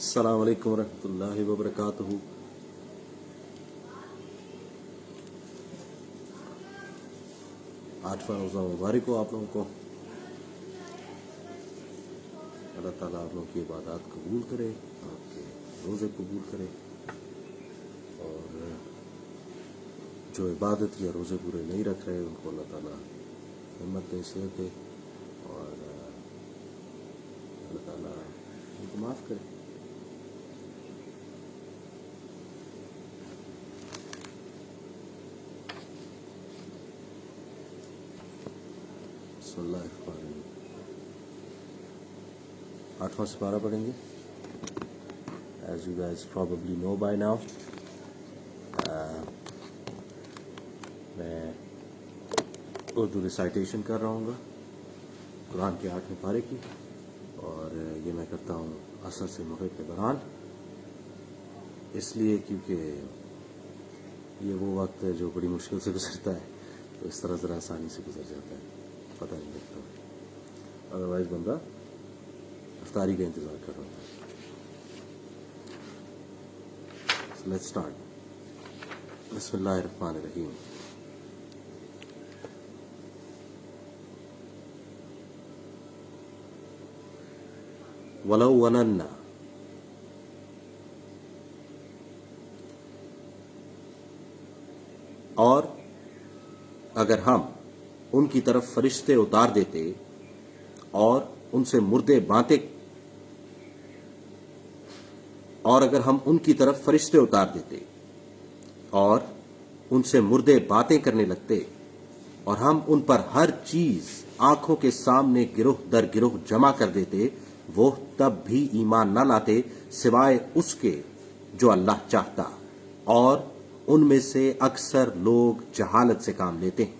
السلام علیکم ورحمۃ اللہ وبرکاتہ۔ آٹھواں روزہ مبارک ہو آپ لوگوں کو۔ اللہ تعالیٰ آپ لوگوں کی عبادات قبول کرے، آپ کے روزے قبول کرے، اور جو عبادت یا روزے پورے نہیں رکھ رہے ان کو اللہ تعالیٰ ہمت دے، صحت دے، اور اللہ تعالیٰ ان کو معاف کرے۔ بسم اللہ الرحمن الرحیم۔ 8واں سپارہ پڑھیں گے۔ As you guys probably know by now, میں اردو ریسائٹیشن کر رہا ہوں گا قرآن کے 8ویں پارے کی، اور یہ میں کرتا ہوں عصر سے مغرب کے دوران، اس لیے کیونکہ یہ وہ وقت ہے جو بڑی مشکل سے گزرتا ہے، تو اس طرح ذرا آسانی سے گزر جاتا ہے، پتہ نہیں لگتا۔ ادروائز بندہ افطاری کا انتظار کر رہا ہوتا ہے۔ Let's start. بسم اللہ الرحمن الرحیم۔ وَلَوْ وَنَنَّا، اور اگر ہم ان کی طرف فرشتے اتار دیتے اور ان سے مردے باتیں، اور اگر ہم ان کی طرف فرشتے اتار دیتے اور ان سے مردے باتیں کرنے لگتے، اور ہم ان پر ہر چیز آنکھوں کے سامنے گروہ در گروہ جمع کر دیتے، وہ تب بھی ایمان نہ لاتے سوائے اس کے جو اللہ چاہتا، اور ان میں سے اکثر لوگ جہالت سے کام لیتے ہیں۔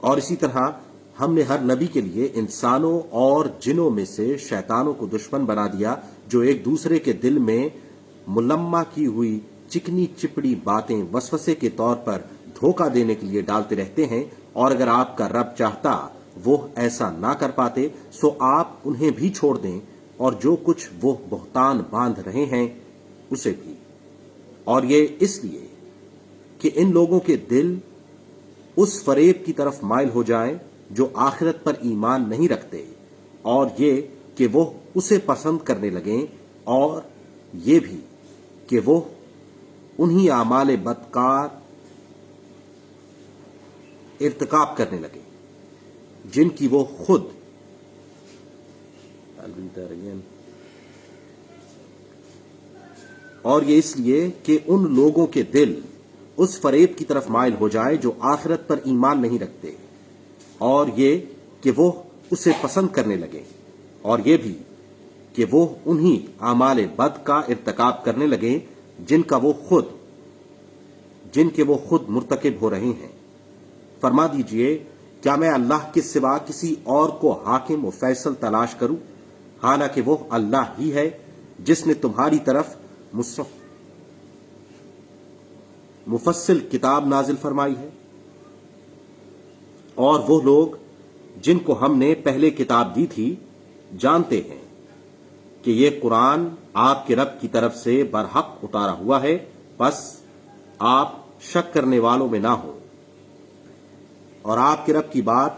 اور اسی طرح ہم نے ہر نبی کے لیے انسانوں اور جنوں میں سے شیطانوں کو دشمن بنا دیا، جو ایک دوسرے کے دل میں ملمہ کی ہوئی چکنی چپڑی باتیں وسوسے کے طور پر دھوکہ دینے کے لیے ڈالتے رہتے ہیں، اور اگر آپ کا رب چاہتا وہ ایسا نہ کر پاتے، سو آپ انہیں بھی چھوڑ دیں، اور جو کچھ وہ بہتان باندھ رہے ہیں اسے بھی، اور یہ اس لیے کہ ان لوگوں کے دل اس فریب کی طرف مائل ہو جائیں جو آخرت پر ایمان نہیں رکھتے، اور یہ کہ وہ اسے پسند کرنے لگیں، اور یہ بھی کہ وہ انہی اعمال بدکار ارتکاب کرنے لگیں جن کی وہ خود اور یہ اس لیے کہ ان لوگوں کے دل اس فریب کی طرف مائل ہو جائے جو آخرت پر ایمان نہیں رکھتے، اور یہ کہ وہ اسے پسند کرنے لگے، اور یہ بھی کہ وہ انہی اعمال بد کا ارتکاب کرنے لگے جن کے وہ خود مرتکب ہو رہے ہیں۔ فرما دیجئے، کیا میں اللہ کے سوا کسی اور کو حاکم و فیصل تلاش کروں، حالانکہ وہ اللہ ہی ہے جس نے تمہاری طرف مفصل کتاب نازل فرمائی ہے، اور وہ لوگ جن کو ہم نے پہلے کتاب دی تھی جانتے ہیں کہ یہ قرآن آپ کے رب کی طرف سے برحق اتارا ہوا ہے، پس آپ شک کرنے والوں میں نہ ہوں، اور آپ کے رب کی بات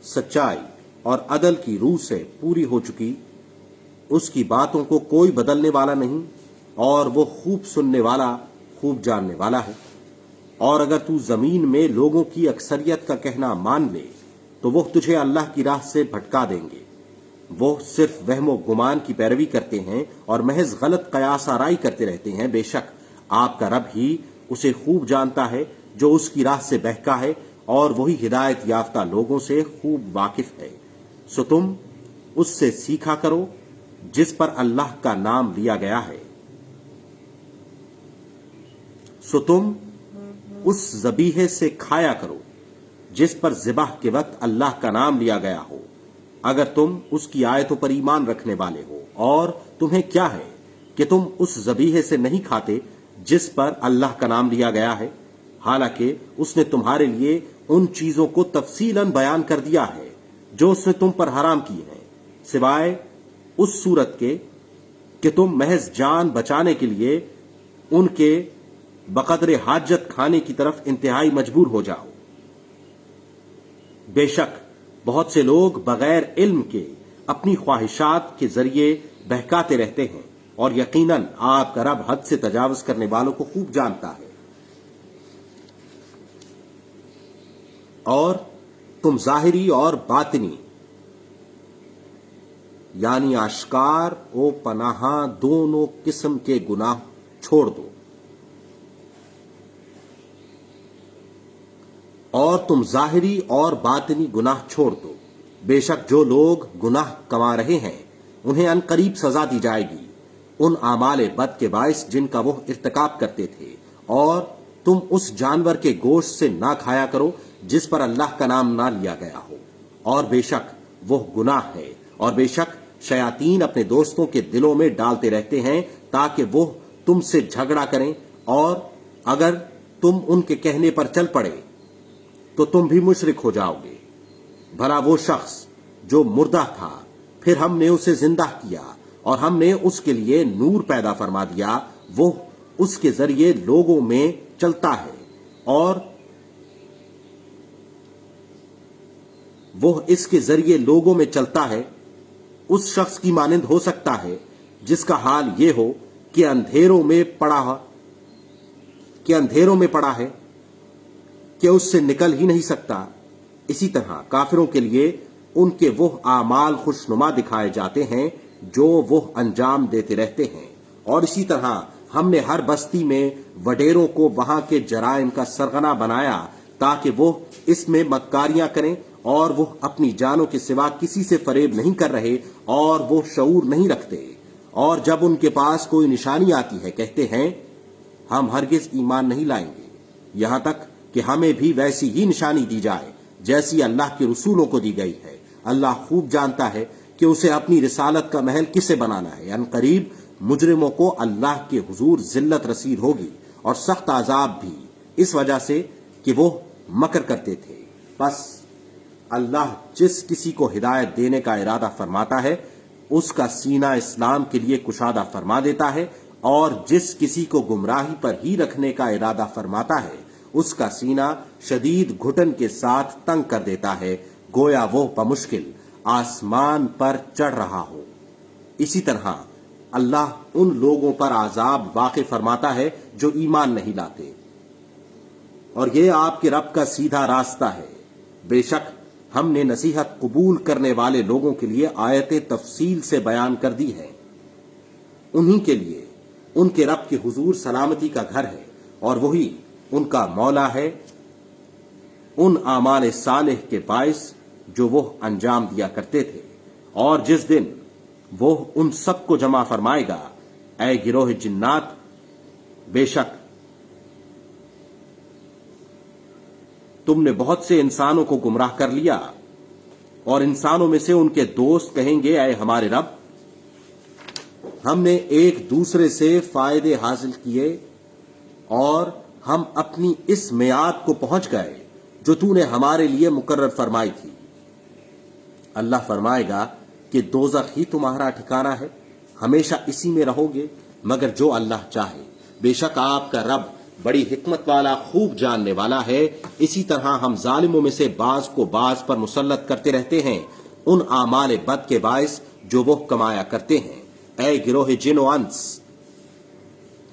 سچائی اور عدل کی روح سے پوری ہو چکی، اس کی باتوں کو کوئی بدلنے والا نہیں، اور وہ خوب سننے والا، خوب جاننے والا ہے۔ اور اگر تو زمین میں لوگوں کی اکثریت کا کہنا مان لے تو وہ تجھے اللہ کی راہ سے بھٹکا دیں گے۔ وہ صرف وہم و گمان کی پیروی کرتے ہیں اور محض غلط قیاس آرائی کرتے رہتے ہیں۔ بے شک آپ کا رب ہی اسے خوب جانتا ہے جو اس کی راہ سے بہکا ہے، اور وہی ہدایت یافتہ لوگوں سے خوب واقف ہے۔ سو تم اس سے سیکھا کرو جس پر اللہ کا نام لیا گیا ہے، سو تم اس ذبیحے سے کھایا کرو جس پر ذبح کے وقت اللہ کا نام لیا گیا ہو، اگر تم اس کی آیتوں پر ایمان رکھنے والے ہو۔ اور تمہیں کیا ہے کہ تم اس ذبیحے سے نہیں کھاتے جس پر اللہ کا نام لیا گیا ہے، حالانکہ اس نے تمہارے لیے ان چیزوں کو تفصیلاً بیان کر دیا ہے جو اس نے تم پر حرام کی ہیں، سوائے اس صورت کے کہ تم محض جان بچانے کے لیے ان کے بقدر حاجت کھانے کی طرف انتہائی مجبور ہو جاؤ۔ بے شک بہت سے لوگ بغیر علم کے اپنی خواہشات کے ذریعے بہکاتے رہتے ہیں، اور یقیناً آپ کا رب حد سے تجاوز کرنے والوں کو خوب جانتا ہے۔ اور تم ظاہری اور باطنی یعنی آشکار و پناہاں دونوں قسم کے گناہ چھوڑ دو، اور تم ظاہری اور باطنی گناہ چھوڑ دو۔ بے شک جو لوگ گناہ کما رہے ہیں انہیں ان قریب سزا دی جائے گی ان اعمال بد کے باعث جن کا وہ ارتکاب کرتے تھے۔ اور تم اس جانور کے گوشت سے نہ کھایا کرو جس پر اللہ کا نام نہ لیا گیا ہو، اور بے شک وہ گناہ ہے۔ اور بے شک شیاطین اپنے دوستوں کے دلوں میں ڈالتے رہتے ہیں تاکہ وہ تم سے جھگڑا کریں، اور اگر تم ان کے کہنے پر چل پڑے تو تم بھی مشرک ہو جاؤ گے۔ بھلا وہ شخص جو مردہ تھا پھر ہم نے اسے زندہ کیا اور ہم نے اس کے لیے نور پیدا فرما دیا، وہ اس کے ذریعے لوگوں میں چلتا ہے، اور وہ اس کے ذریعے لوگوں میں چلتا ہے، اس شخص کی مانند ہو سکتا ہے جس کا حال یہ ہو کہ اندھیروں میں پڑا ہے کہ اس سے نکل ہی نہیں سکتا۔ اسی طرح کافروں کے لیے ان کے وہ اعمال خوشنما دکھائے جاتے ہیں جو وہ انجام دیتے رہتے ہیں، اور اسی طرح ہم نے ہر بستی میں وڈیروں کو وہاں کے جرائم کا سرغنہ بنایا تاکہ وہ اس میں مکاریاں کریں، اور وہ اپنی جانوں کے سوا کسی سے فریب نہیں کر رہے، اور وہ شعور نہیں رکھتے۔ اور جب ان کے پاس کوئی نشانی آتی ہے کہتے ہیں ہم ہرگز ایمان نہیں لائیں گے یہاں تک کہ ہمیں بھی ویسی ہی نشانی دی جائے جیسی اللہ کے رسولوں کو دی گئی ہے۔ اللہ خوب جانتا ہے کہ اسے اپنی رسالت کا محل کسے بنانا ہے۔ ان قریب مجرموں کو اللہ کے حضور ذلت رسید ہوگی اور سخت عذاب بھی، اس وجہ سے کہ وہ مکر کرتے تھے۔ بس اللہ جس کسی کو ہدایت دینے کا ارادہ فرماتا ہے اس کا سینہ اسلام کے لیے کشادہ فرما دیتا ہے، اور جس کسی کو گمراہی پر ہی رکھنے کا ارادہ فرماتا ہے اس کا سینہ شدید گھٹن کے ساتھ تنگ کر دیتا ہے، گویا وہ بمشکل آسمان پر چڑھ رہا ہو۔ اسی طرح اللہ ان لوگوں پر عذاب واقع فرماتا ہے جو ایمان نہیں لاتے، اور یہ آپ کے رب کا سیدھا راستہ ہے۔ بے شک ہم نے نصیحت قبول کرنے والے لوگوں کے لیے آیتیں تفصیل سے بیان کر دی ہیں۔ انہی کے لیے ان کے رب کے حضور سلامتی کا گھر ہے، اور وہی ان کا مولا ہے ان اعمال صالح کے باعث جو وہ انجام دیا کرتے تھے۔ اور جس دن وہ ان سب کو جمع فرمائے گا، اے گروہ جنات، بے شک تم نے بہت سے انسانوں کو گمراہ کر لیا، اور انسانوں میں سے ان کے دوست کہیں گے اے ہمارے رب، ہم نے ایک دوسرے سے فائدے حاصل کیے اور ہم اپنی اس میعاد کو پہنچ گئے جو تو نے ہمارے لیے مقرر فرمائی تھی۔ اللہ فرمائے گا کہ دوزخ ہی تمہارا ٹھکانہ ہے، ہمیشہ اسی میں رہو گے مگر جو اللہ چاہے۔ بے شک آپ کا رب بڑی حکمت والا، خوب جاننے والا ہے۔ اسی طرح ہم ظالموں میں سے بعض کو بعض پر مسلط کرتے رہتے ہیں ان اعمال بد کے باعث جو وہ کمایا کرتے ہیں۔ اے گروہ جن و انس،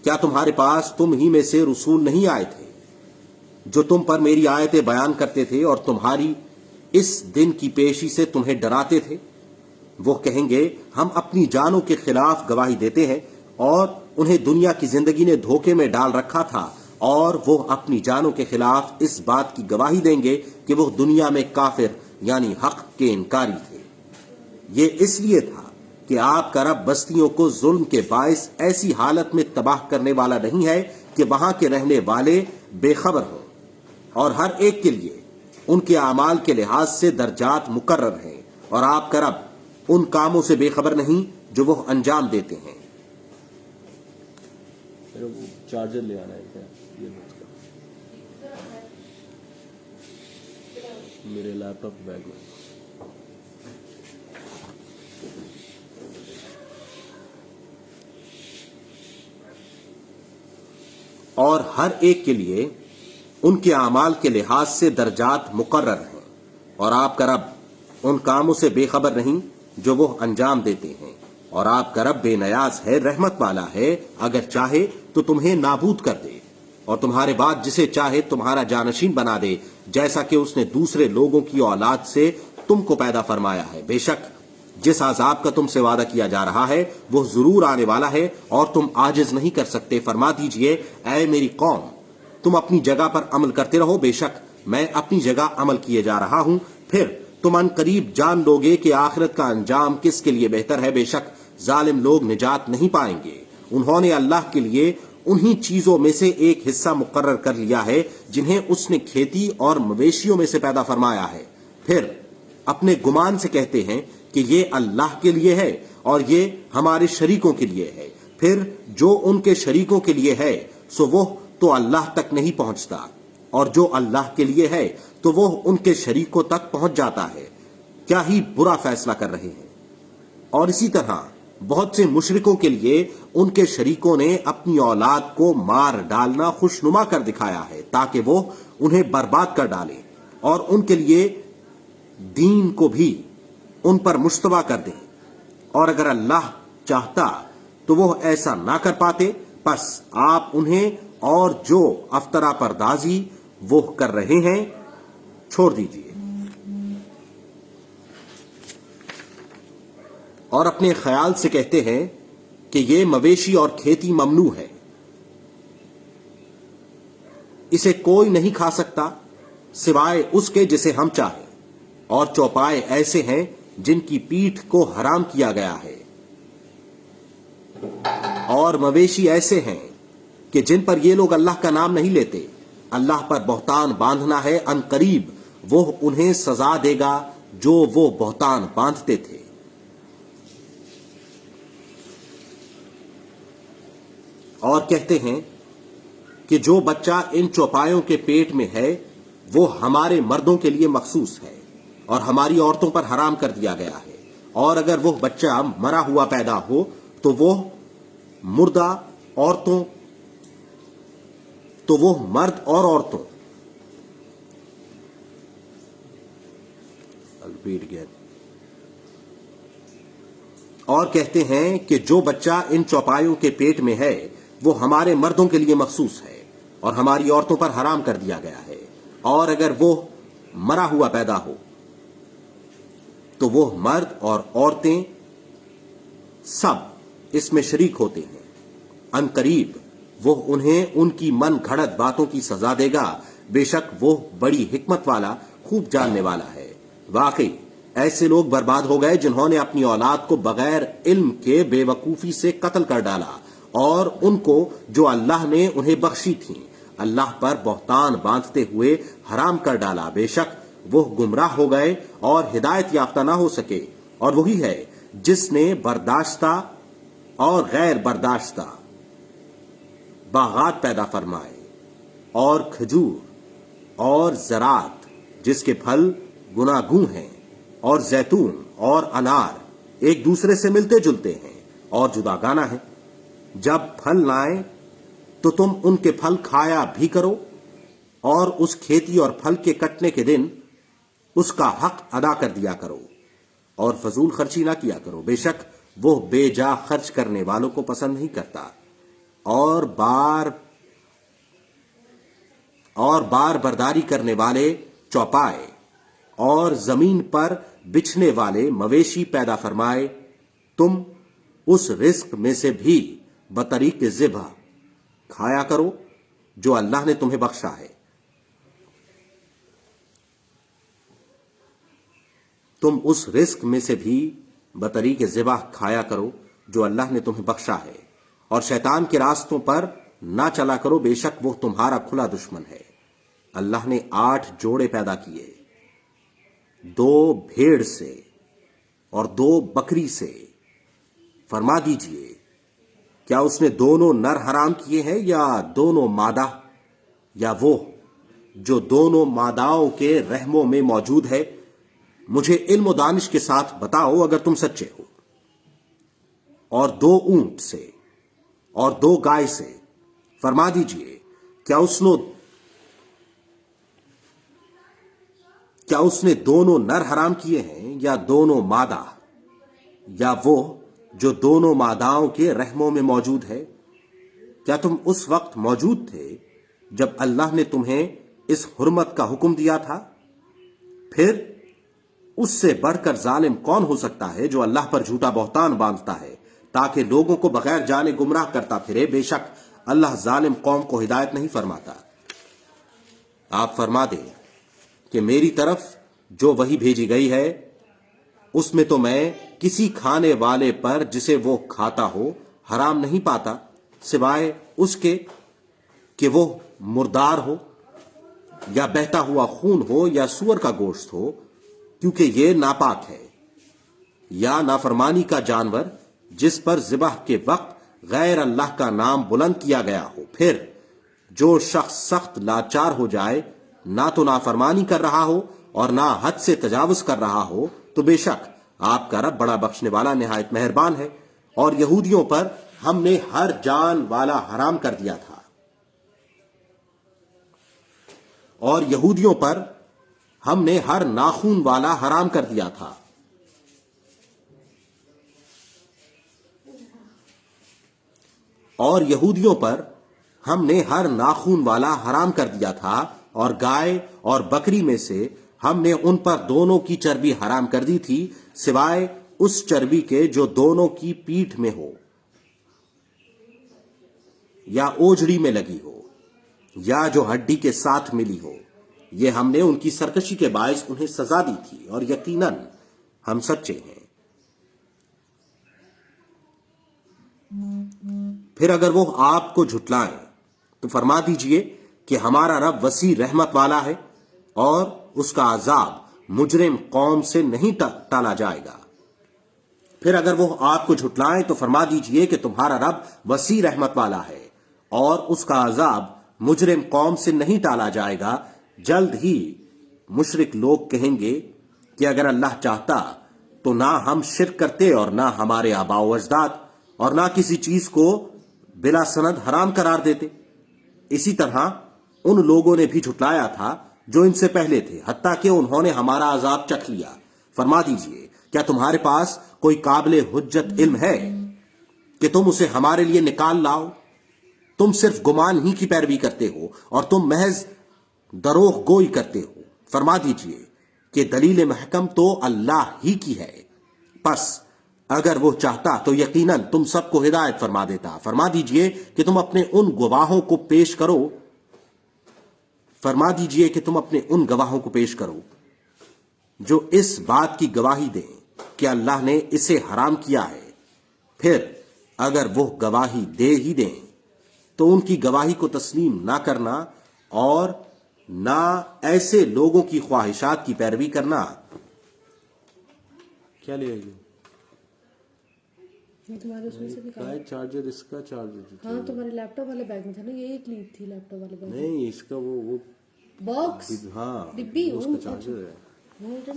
کیا تمہارے پاس تم ہی میں سے رسول نہیں آئے تھے جو تم پر میری آیتیں بیان کرتے تھے اور تمہاری اس دن کی پیشی سے تمہیں ڈراتے تھے؟ وہ کہیں گے ہم اپنی جانوں کے خلاف گواہی دیتے ہیں، اور انہیں دنیا کی زندگی نے دھوکے میں ڈال رکھا تھا، اور وہ اپنی جانوں کے خلاف اس بات کی گواہی دیں گے کہ وہ دنیا میں کافر یعنی حق کے انکاری تھے۔ یہ اس لیے تھا کہ آپ کا رب بستیوں کو ظلم کے باعث ایسی حالت میں تباہ کرنے والا نہیں ہے کہ وہاں کے رہنے والے بے خبر ہوں، اور ہر ایک کے لیے ان کے اعمال کے لحاظ سے درجات مقرر ہیں، اور آپ کا رب ان کاموں سے بے خبر نہیں جو وہ انجام دیتے ہیں۔ چارجر لے آنا ہے کیا؟ میرے لیپ ٹاپ بیگ میں۔ اور ہر ایک کے لیے ان کے اعمال کے لحاظ سے درجات مقرر ہیں، اور آپ کا رب ان کاموں سے بے خبر نہیں جو وہ انجام دیتے ہیں، اور آپ کا رب بے نیاز ہے، رحمت والا ہے، اگر چاہے تو تمہیں نابود کر دے اور تمہارے بعد جسے چاہے تمہارا جانشین بنا دے، جیسا کہ اس نے دوسرے لوگوں کی اولاد سے تم کو پیدا فرمایا ہے۔ بے شک جس عذاب کا تم سے وعدہ کیا جا رہا ہے وہ ضرور آنے والا ہے اور تم عاجز نہیں کر سکتے۔ فرما دیجئے اے میری قوم، تم اپنی جگہ پر عمل کرتے رہو، بے شک میں اپنی جگہ عمل کیے جا رہا ہوں، پھر تم ان قریب جان لوگے کہ آخرت کا انجام کس کے لیے بہتر ہے۔ بے شک ظالم لوگ نجات نہیں پائیں گے۔ انہوں نے اللہ کے لیے انہی چیزوں میں سے ایک حصہ مقرر کر لیا ہے جنہیں اس نے کھیتی اور مویشیوں میں سے پیدا فرمایا ہے، پھر اپنے گمان سے کہتے ہیں کہ یہ اللہ کے لیے ہے اور یہ ہمارے شریکوں کے لیے ہے، پھر جو ان کے شریکوں کے لیے ہے سو وہ تو اللہ تک نہیں پہنچتا، اور جو اللہ کے لیے ہے تو وہ ان کے شریکوں تک پہنچ جاتا ہے۔ کیا ہی برا فیصلہ کر رہے ہیں۔ اور اسی طرح بہت سے مشرکوں کے لیے ان کے شریکوں نے اپنی اولاد کو مار ڈالنا خوشنما کر دکھایا ہے تاکہ وہ انہیں برباد کر ڈالیں اور ان کے لیے دین کو بھی ان پر مشتبہ کر دیں، اور اگر اللہ چاہتا تو وہ ایسا نہ کر پاتے۔ پس آپ انہیں اور جو افطرا پردازی وہ کر رہے ہیں چھوڑ دیجیے، اور اپنے خیال سے کہتے ہیں کہ یہ مویشی اور کھیتی ممنوع ہے، اسے کوئی نہیں کھا سکتا سوائے اس کے جسے ہم چاہیں، اور چوپائے ایسے ہیں جن کی پیٹھ کو حرام کیا گیا ہے، اور مویشی ایسے ہیں کہ جن پر یہ لوگ اللہ کا نام نہیں لیتے۔ اللہ پر بہتان باندھنا ہے، ان قریب وہ انہیں سزا دے گا جو وہ بہتان باندھتے تھے۔ اور کہتے ہیں کہ جو بچہ ان چوپایوں کے پیٹ میں ہے وہ ہمارے مردوں کے لیے مخصوص ہے اور ہماری عورتوں پر حرام کر دیا گیا ہے، اور اگر وہ بچہ مرا ہوا پیدا ہو تو وہ مردہ عورتوں تو وہ مرد اور عورتوں اور کہتے ہیں کہ جو بچہ ان چوپایوں کے پیٹ میں ہے وہ ہمارے مردوں کے لیے مخصوص ہے اور ہماری عورتوں پر حرام کر دیا گیا ہے، اور اگر وہ مرا ہوا پیدا ہو تو وہ مرد اور عورتیں سب اس میں شریک ہوتے ہیں۔ ان قریب وہ انہیں ان کی من گھڑت باتوں کی سزا دے گا، بے شک وہ بڑی حکمت والا خوب جاننے والا ہے۔ واقعی ایسے لوگ برباد ہو گئے جنہوں نے اپنی اولاد کو بغیر علم کے بے وقوفی سے قتل کر ڈالا، اور ان کو جو اللہ نے انہیں بخشی تھیں اللہ پر بہتان باندھتے ہوئے حرام کر ڈالا۔ بے شک وہ گمراہ ہو گئے اور ہدایت یافتہ نہ ہو سکے، اور وہی ہے جس نے برداشتہ اور غیر برداشتہ باغات پیدا فرمائے، اور کھجور اور زراعت جس کے پھل گناگوں ہیں، اور زیتون اور انار ایک دوسرے سے ملتے جلتے ہیں اور جداگانہ ہیں۔ جب پھل لائیں تو تم ان کے پھل کھایا بھی کرو، اور اس کھیتی اور پھل کے کٹنے کے دن اس کا حق ادا کر دیا کرو، اور فضول خرچی نہ کیا کرو، بے شک وہ بے جا خرچ کرنے والوں کو پسند نہیں کرتا۔ اور بار برداری کرنے والے چوپائے اور زمین پر بچھنے والے مویشی پیدا فرمائے، تم اس رزق میں سے بھی بطریق ذبح کھایا کرو جو اللہ نے تمہیں بخشا ہے۔ تم اس رزق میں سے بھی بطریق ذبح کھایا کرو جو اللہ نے تمہیں بخشا ہے، اور شیطان کے راستوں پر نہ چلا کرو، بے شک وہ تمہارا کھلا دشمن ہے۔ اللہ نے 8 جوڑے پیدا کیے، 2 بھیڑ سے اور 2 بکری سے۔ فرما دیجئے کیا اس نے دونوں نر حرام کیے ہیں یا دونوں مادہ، یا وہ جو دونوں ماداؤں کے رحموں میں موجود ہے؟ مجھے علم و دانش کے ساتھ بتاؤ اگر تم سچے ہو۔ اور 2 اونٹ سے اور 2 گائے سے۔ فرما دیجئے کیا اس نے دونوں نر حرام کیے ہیں یا دونوں مادہ، یا وہ جو دونوں ماداؤں کے رحموں میں موجود ہے؟ کیا تم اس وقت موجود تھے جب اللہ نے تمہیں اس حرمت کا حکم دیا تھا؟ پھر اس سے بڑھ کر ظالم کون ہو سکتا ہے جو اللہ پر جھوٹا بہتان باندھتا ہے تاکہ لوگوں کو بغیر جانے گمراہ کرتا پھرے؟ بے شک اللہ ظالم قوم کو ہدایت نہیں فرماتا۔ آپ فرما دیں کہ میری طرف جو وحی بھیجی گئی ہے اس میں تو میں کسی کھانے والے پر جسے وہ کھاتا ہو حرام نہیں پاتا سوائے اس کے کہ وہ مردار ہو یا بہتا ہوا خون ہو یا سور کا گوشت ہو، کیونکہ یہ ناپاک ہے، یا نافرمانی کا جانور جس پر ذبح کے وقت غیر اللہ کا نام بلند کیا گیا ہو۔ پھر جو شخص سخت لاچار ہو جائے، نہ تو نافرمانی کر رہا ہو اور نہ حد سے تجاوز کر رہا ہو، تو بے شک آپ کا رب بڑا بخشنے والا نہایت مہربان ہے۔ اور یہودیوں پر ہم نے ہر جان والا حرام کر دیا تھا، اور یہودیوں پر ہم نے ہر ناخون والا حرام کر دیا تھا، اور یہودیوں پر ہم نے ہر ناخون والا حرام کر دیا تھا، اور گائے اور بکری میں سے ہم نے ان پر دونوں کی چربی حرام کر دی تھی سوائے اس چربی کے جو دونوں کی پیٹھ میں ہو یا اوجڑی میں لگی ہو یا جو ہڈی کے ساتھ ملی ہو۔ یہ ہم نے ان کی سرکشی کے باعث انہیں سزا دی تھی، اور یقیناً ہم سچے ہیں۔ پھر اگر وہ آپ کو جھٹلائیں تو فرما دیجئے کہ ہمارا رب وسیع رحمت والا ہے، اور اس کا عذاب مجرم قوم سے نہیں ٹالا جائے گا۔ پھر اگر وہ آپ کو جھٹلائیں تو فرما دیجئے کہ تمہارا رب وسیع رحمت والا ہے، اور اس کا عذاب مجرم قوم سے نہیں ٹالا جائے گا۔ جلد ہی مشرک لوگ کہیں گے کہ اگر اللہ چاہتا تو نہ ہم شرک کرتے اور نہ ہمارے آباء و اجداد، اور نہ کسی چیز کو بلا سند حرام قرار دیتے۔ اسی طرح ان لوگوں نے بھی جھٹلایا تھا جو ان سے پہلے تھے، حتیٰ کہ انہوں نے ہمارا عذاب چکھ لیا۔ فرما دیجئے کیا تمہارے پاس کوئی قابل حجت علم ہے کہ تم اسے ہمارے لیے نکال لاؤ؟ تم صرف گمان ہی کی پیروی کرتے ہو، اور تم محض دروغ گوئی کرتے ہو۔ فرما دیجئے کہ دلیل محکم تو اللہ ہی کی ہے، پس اگر وہ چاہتا تو یقیناً تم سب کو ہدایت فرما دیتا۔ فرما دیجئے کہ تم اپنے ان گواہوں کو پیش کرو جو اس بات کی گواہی دیں کہ اللہ نے اسے حرام کیا ہے۔ پھر اگر وہ گواہی دے ہی دیں تو ان کی گواہی کو تسلیم نہ کرنا اور نہ ایسے لوگوں کی خواہشات کی پیروی کرنا۔ کیا لے آئیے؟ تمہارے اس میں سے نکالا چارجر، اس کا چارجر۔ ہاں تمہارے لیپ ٹاپ والے بیگ میں تھا نا، یہ ایک لیڈ تھی لیپ ٹاپ والے بیگ میں۔ نہیں، اس کا وہ باکس، ہاں ڈبی، اس کا چارجر ہے۔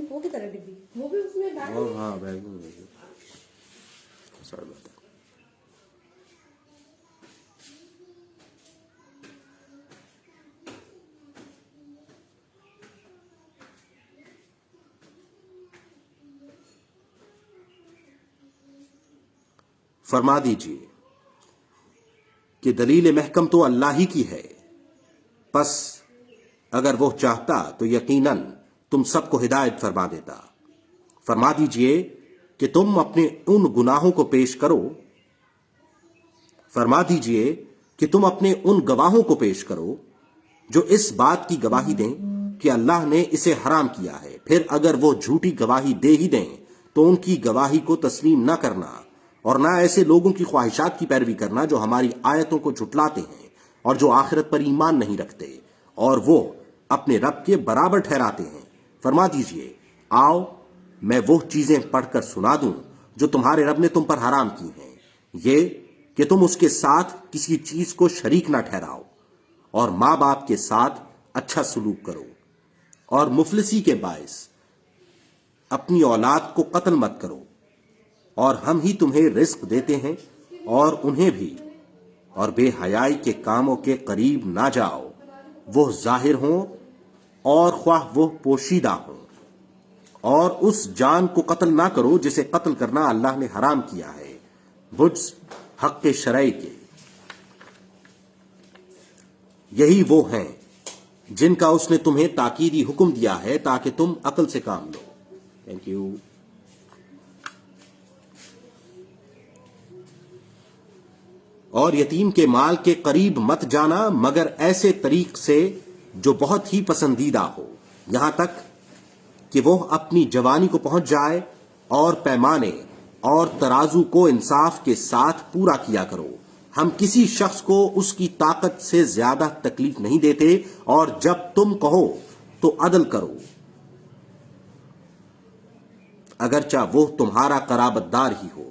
وہ کی طرح ڈبی، وہ بھی اس میں بیگ اور ہاں بیگ میں سارا بات ہے۔ فرما دیجئے کہ دلیل محکم تو اللہ ہی کی ہے، پس اگر وہ چاہتا تو یقیناً تم سب کو ہدایت فرما دیتا۔ فرما دیجئے کہ تم اپنے ان گناہوں کو پیش کرو، فرما دیجئے کہ تم اپنے ان گواہوں کو پیش کرو جو اس بات کی گواہی دیں کہ اللہ نے اسے حرام کیا ہے۔ پھر اگر وہ جھوٹی گواہی دے ہی دیں تو ان کی گواہی کو تسلیم نہ کرنا، اور نہ ایسے لوگوں کی خواہشات کی پیروی کرنا جو ہماری آیتوں کو جھٹلاتے ہیں اور جو آخرت پر ایمان نہیں رکھتے اور وہ اپنے رب کے برابر ٹھہراتے ہیں۔ فرما دیجئے آؤ میں وہ چیزیں پڑھ کر سنا دوں جو تمہارے رب نے تم پر حرام کی ہیں، یہ کہ تم اس کے ساتھ کسی چیز کو شریک نہ ٹھہراؤ، اور ماں باپ کے ساتھ اچھا سلوک کرو، اور مفلسی کے باعث اپنی اولاد کو قتل مت کرو، اور ہم ہی تمہیں رزق دیتے ہیں اور انہیں بھی، اور بے حیائی کے کاموں کے قریب نہ جاؤ، وہ ظاہر ہوں اور خواہ وہ پوشیدہ ہوں، اور اس جان کو قتل نہ کرو جسے قتل کرنا اللہ نے حرام کیا ہے بجز حق شرعی کے۔ یہی وہ ہیں جن کا اس نے تمہیں تاکیدی حکم دیا ہے تاکہ تم عقل سے کام لو۔ Thank you. اور یتیم کے مال کے قریب مت جانا مگر ایسے طریق سے جو بہت ہی پسندیدہ ہو، یہاں تک کہ وہ اپنی جوانی کو پہنچ جائے، اور پیمانے اور ترازو کو انصاف کے ساتھ پورا کیا کرو۔ ہم کسی شخص کو اس کی طاقت سے زیادہ تکلیف نہیں دیتے، اور جب تم کہو تو عدل کرو، اگرچہ وہ تمہارا قرابت دار ہی ہو،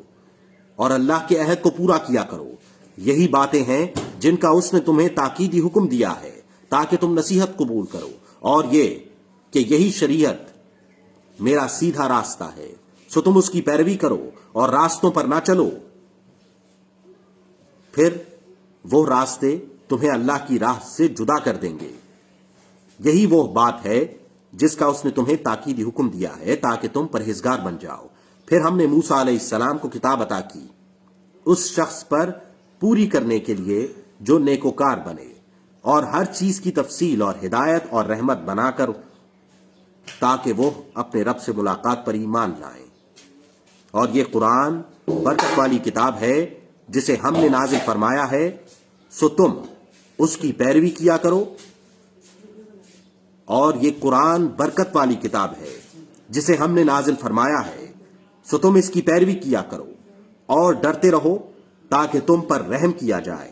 اور اللہ کے عہد کو پورا کیا کرو۔ یہی باتیں ہیں جن کا اس نے تمہیں تاکیدی حکم دیا ہے تاکہ تم نصیحت قبول کرو، اور یہ کہ یہی شریعت میرا سیدھا راستہ ہے، سو تم اس کی پیروی کرو اور راستوں پر نہ چلو، پھر وہ راستے تمہیں اللہ کی راہ سے جدا کر دیں گے۔ یہی وہ بات ہے جس کا اس نے تمہیں تاکیدی حکم دیا ہے تاکہ تم پرہیزگار بن جاؤ۔ پھر ہم نے موسیٰ علیہ السلام کو کتاب عطا کی اس شخص پر پوری کرنے کے لیے جو نیکوکار بنے، اور ہر چیز کی تفصیل اور ہدایت اور رحمت بنا کر، تاکہ وہ اپنے رب سے ملاقات پر ایمان لائیں۔ اور یہ قرآن برکت والی کتاب ہے جسے ہم نے نازل فرمایا ہے، سو تم اس کی پیروی کیا کرو۔ اور یہ قرآن برکت والی کتاب ہے جسے ہم نے نازل فرمایا ہے، سو تم اس کی پیروی کیا کرو اور ڈرتے رہو تاکہ تم پر رحم کیا جائے۔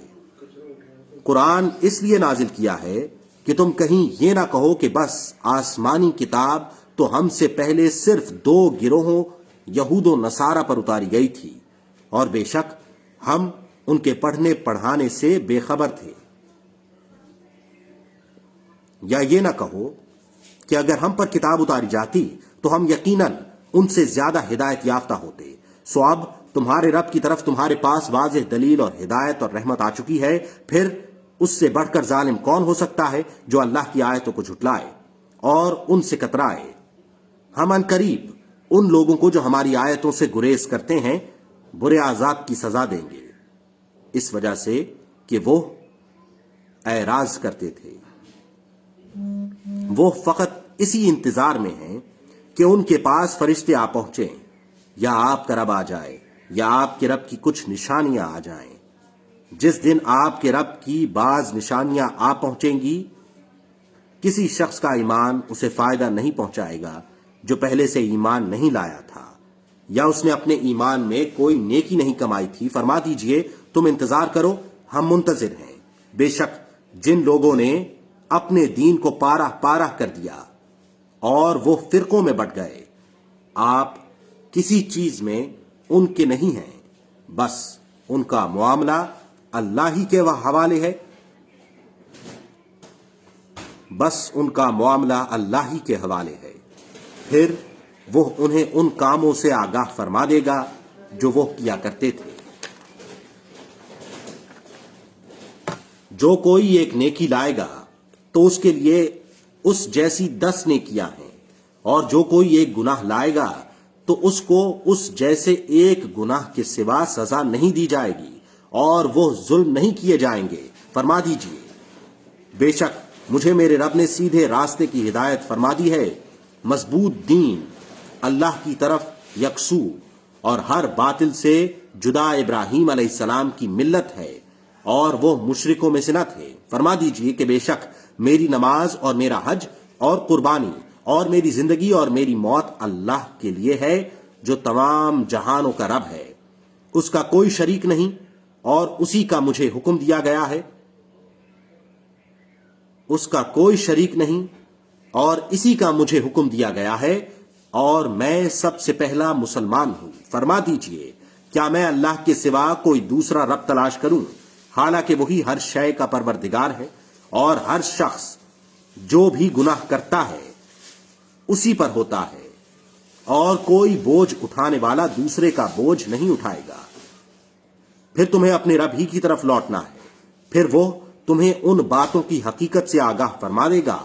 قرآن اس لیے نازل کیا ہے کہ تم کہیں یہ نہ کہو کہ بس آسمانی کتاب تو ہم سے پہلے صرف 2 گروہوں یہود و نصارہ پر اتاری گئی تھی، اور بے شک ہم ان کے پڑھنے پڑھانے سے بے خبر تھے۔ یا یہ نہ کہو کہ اگر ہم پر کتاب اتاری جاتی تو ہم یقیناً ان سے زیادہ ہدایت یافتہ ہوتے، سو اب تمہارے رب کی طرف تمہارے پاس واضح دلیل اور ہدایت اور رحمت آ چکی ہے، پھر اس سے بڑھ کر ظالم کون ہو سکتا ہے جو اللہ کی آیتوں کو جھٹلائے اور ان سے کترائے۔ ہم عنقریب ان لوگوں کو جو ہماری آیتوں سے گریز کرتے ہیں برے عذاب کی سزا دیں گے، اس وجہ سے کہ وہ اعراض کرتے تھے۔ وہ فقط اسی انتظار میں ہیں کہ ان کے پاس فرشتے آ پہنچیں، یا آپ کا رب آ جائے، یا آپ کے رب کی کچھ نشانیاں آ جائیں۔ جس دن آپ کے رب کی بعض نشانیاں آ پہنچیں گی، کسی شخص کا ایمان اسے فائدہ نہیں پہنچائے گا جو پہلے سے ایمان نہیں لایا تھا، یا اس نے اپنے ایمان میں کوئی نیکی نہیں کمائی تھی۔ فرما دیجئے تم انتظار کرو، ہم منتظر ہیں۔ بے شک جن لوگوں نے اپنے دین کو پارہ پارہ کر دیا اور وہ فرقوں میں بٹ گئے، آپ کسی چیز میں ان کے نہیں ہیں، بس ان کا معاملہ اللہ ہی کے حوالے ہے، بس ان کا معاملہ اللہ ہی کے حوالے ہے، پھر وہ انہیں ان کاموں سے آگاہ فرما دے گا جو وہ کیا کرتے تھے۔ جو کوئی ایک نیکی لائے گا تو اس کے لیے اس جیسی 10 نیکیاں ہیں، اور جو کوئی ایک گناہ لائے گا تو اس کو اس جیسے ایک گناہ کے سوا سزا نہیں دی جائے گی، اور وہ ظلم نہیں کیے جائیں گے۔ فرما دیجئے بے شک مجھے میرے رب نے سیدھے راستے کی ہدایت فرما دی ہے، مضبوط دین اللہ کی طرف یکسو اور ہر باطل سے جدا ابراہیم علیہ السلام کی ملت ہے، اور وہ مشرکوں میں سے نہ تھے۔ فرما دیجئے کہ بے شک میری نماز اور میرا حج اور قربانی اور میری زندگی اور میری موت اللہ کے لیے ہے جو تمام جہانوں کا رب ہے، اس کا کوئی شریک نہیں، اور اسی کا مجھے حکم دیا گیا ہے، اس کا کوئی شریک نہیں اور اسی کا مجھے حکم دیا گیا ہے، اور میں سب سے پہلا مسلمان ہوں۔ فرما دیجئے کیا میں اللہ کے سوا کوئی دوسرا رب تلاش کروں، حالانکہ وہی ہر شے کا پروردگار ہے، اور ہر شخص جو بھی گناہ کرتا ہے اسی پر ہوتا ہے، اور کوئی بوجھ اٹھانے والا دوسرے کا بوجھ نہیں اٹھائے گا۔ پھر تمہیں اپنے رب ہی کی طرف لوٹنا ہے، پھر وہ تمہیں ان باتوں کی حقیقت سے آگاہ فرما دے گا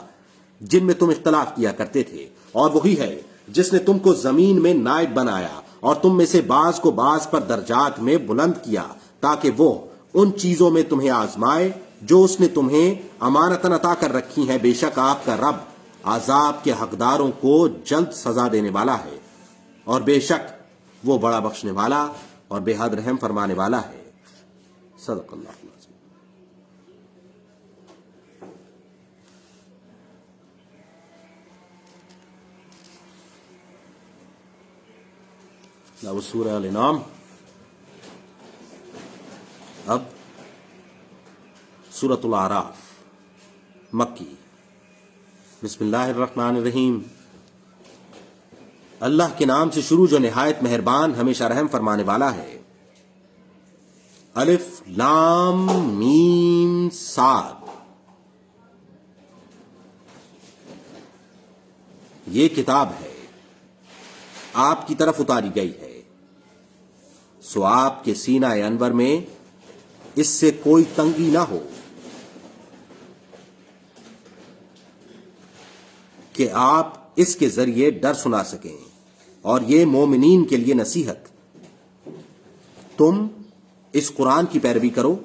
جن میں تم اختلاف کیا کرتے تھے، اور وہی ہے جس نے تم کو زمین میں نائب بنایا اور تم میں سے بعض کو بعض پر درجات میں بلند کیا تاکہ وہ ان چیزوں میں تمہیں آزمائے جو اس نے تمہیں امانتاً عطا کر رکھی ہیں۔ بے شک آپ کا رب عذاب کے حقداروں کو جلد سزا دینے والا ہے، اور بے شک وہ بڑا بخشنے والا اور بے حد رحم فرمانے والا ہے۔ صدق اللہ العظیم۔ وہ سورہ الانعام۔ اب سورۃ الاعراف مکی۔ بسم اللہ الرحمن الرحیم۔ اللہ کے نام سے شروع جو نہایت مہربان ہمیشہ رحم فرمانے والا ہے۔ الف لام میم صاد۔ یہ کتاب ہے، آپ کی طرف اتاری گئی ہے، سو آپ کے سینہ انور میں اس سے کوئی تنگی نہ ہو کہ آپ اس کے ذریعے ڈر سنا سکیں، اور یہ مومنین کے لیے نصیحت۔ تم اس قرآن کی پیروی کرو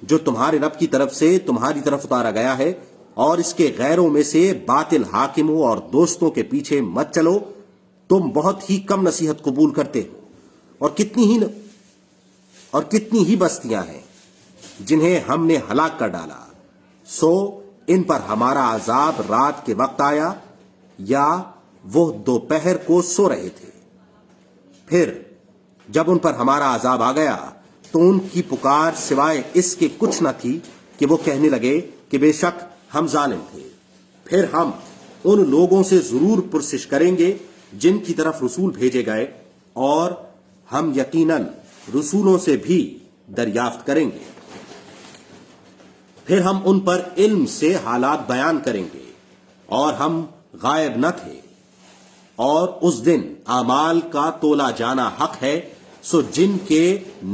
جو تمہارے رب کی طرف سے تمہاری طرف اتارا گیا ہے، اور اس کے غیروں میں سے باطل حاکموں اور دوستوں کے پیچھے مت چلو، تم بہت ہی کم نصیحت قبول کرتے ہو، اور کتنی ہی بستیاں ہیں جنہیں ہم نے ہلاک کر ڈالا، سو ان پر ہمارا عذاب رات کے وقت آیا یا وہ دوپہر کو سو رہے تھے۔ پھر جب ان پر ہمارا عذاب آ گیا تو ان کی پکار سوائے اس کے کچھ نہ تھی کہ وہ کہنے لگے کہ بے شک ہم ظالم تھے۔ پھر ہم ان لوگوں سے ضرور پرسش کریں گے جن کی طرف رسول بھیجے گئے، اور ہم یقیناً رسولوں سے بھی دریافت کریں گے۔ پھر ہم ان پر علم سے حالات بیان کریں گے، اور ہم غائب نہ تھے، اور اس دن اعمال کا تولا جانا حق ہے، سو جن کے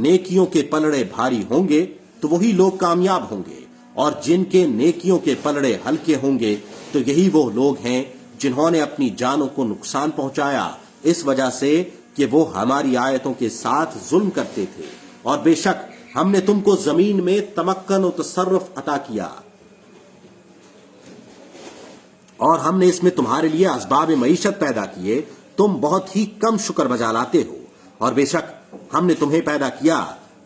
نیکیوں کے پلڑے بھاری ہوں گے تو وہی لوگ کامیاب ہوں گے، اور جن کے نیکیوں کے پلڑے ہلکے ہوں گے تو یہی وہ لوگ ہیں جنہوں نے اپنی جانوں کو نقصان پہنچایا اس وجہ سے کہ وہ ہماری آیتوں کے ساتھ ظلم کرتے تھے۔ اور بے شک ہم نے تم کو زمین میں تمکن و تصرف عطا کیا، اور ہم نے اس میں تمہارے لیے اسباب معیشت پیدا کیے، تم بہت ہی کم شکر بجا لاتے ہو۔ اور بے شک ہم نے تمہیں پیدا کیا،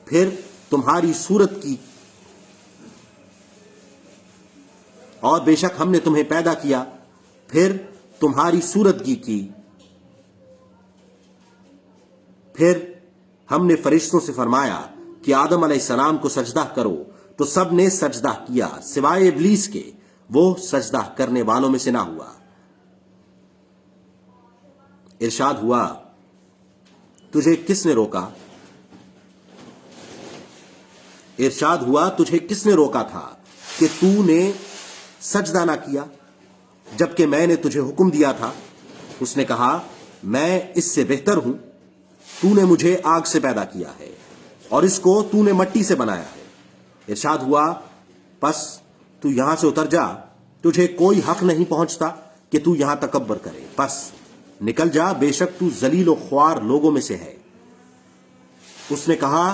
پھر تمہاری صورت کی اور بے شک ہم نے تمہیں پیدا کیا پھر تمہاری صورتگی کی، پھر ہم نے فرشتوں سے فرمایا کہ آدم علیہ السلام کو سجدہ کرو، تو سب نے سجدہ کیا سوائے ابلیس کے، وہ سجدہ کرنے والوں میں سے نہ ہوا۔ ارشاد ہوا تجھے کس نے روکا؟ ارشاد ہوا تجھے کس نے روکا تھا کہ تو نے سجدہ نہ کیا جبکہ میں نے تجھے حکم دیا تھا؟ اس نے کہا میں اس سے بہتر ہوں، تو نے مجھے آگ سے پیدا کیا ہے اور اس کو تو نے مٹی سے بنایا ہے۔ ارشاد ہوا پس تو یہاں سے اتر جا، تجھے کوئی حق نہیں پہنچتا کہ تو یہاں تکبر کرے، پس نکل جا، بے شک تو ذلیل و خوار لوگوں میں سے ہے۔ اس نے کہا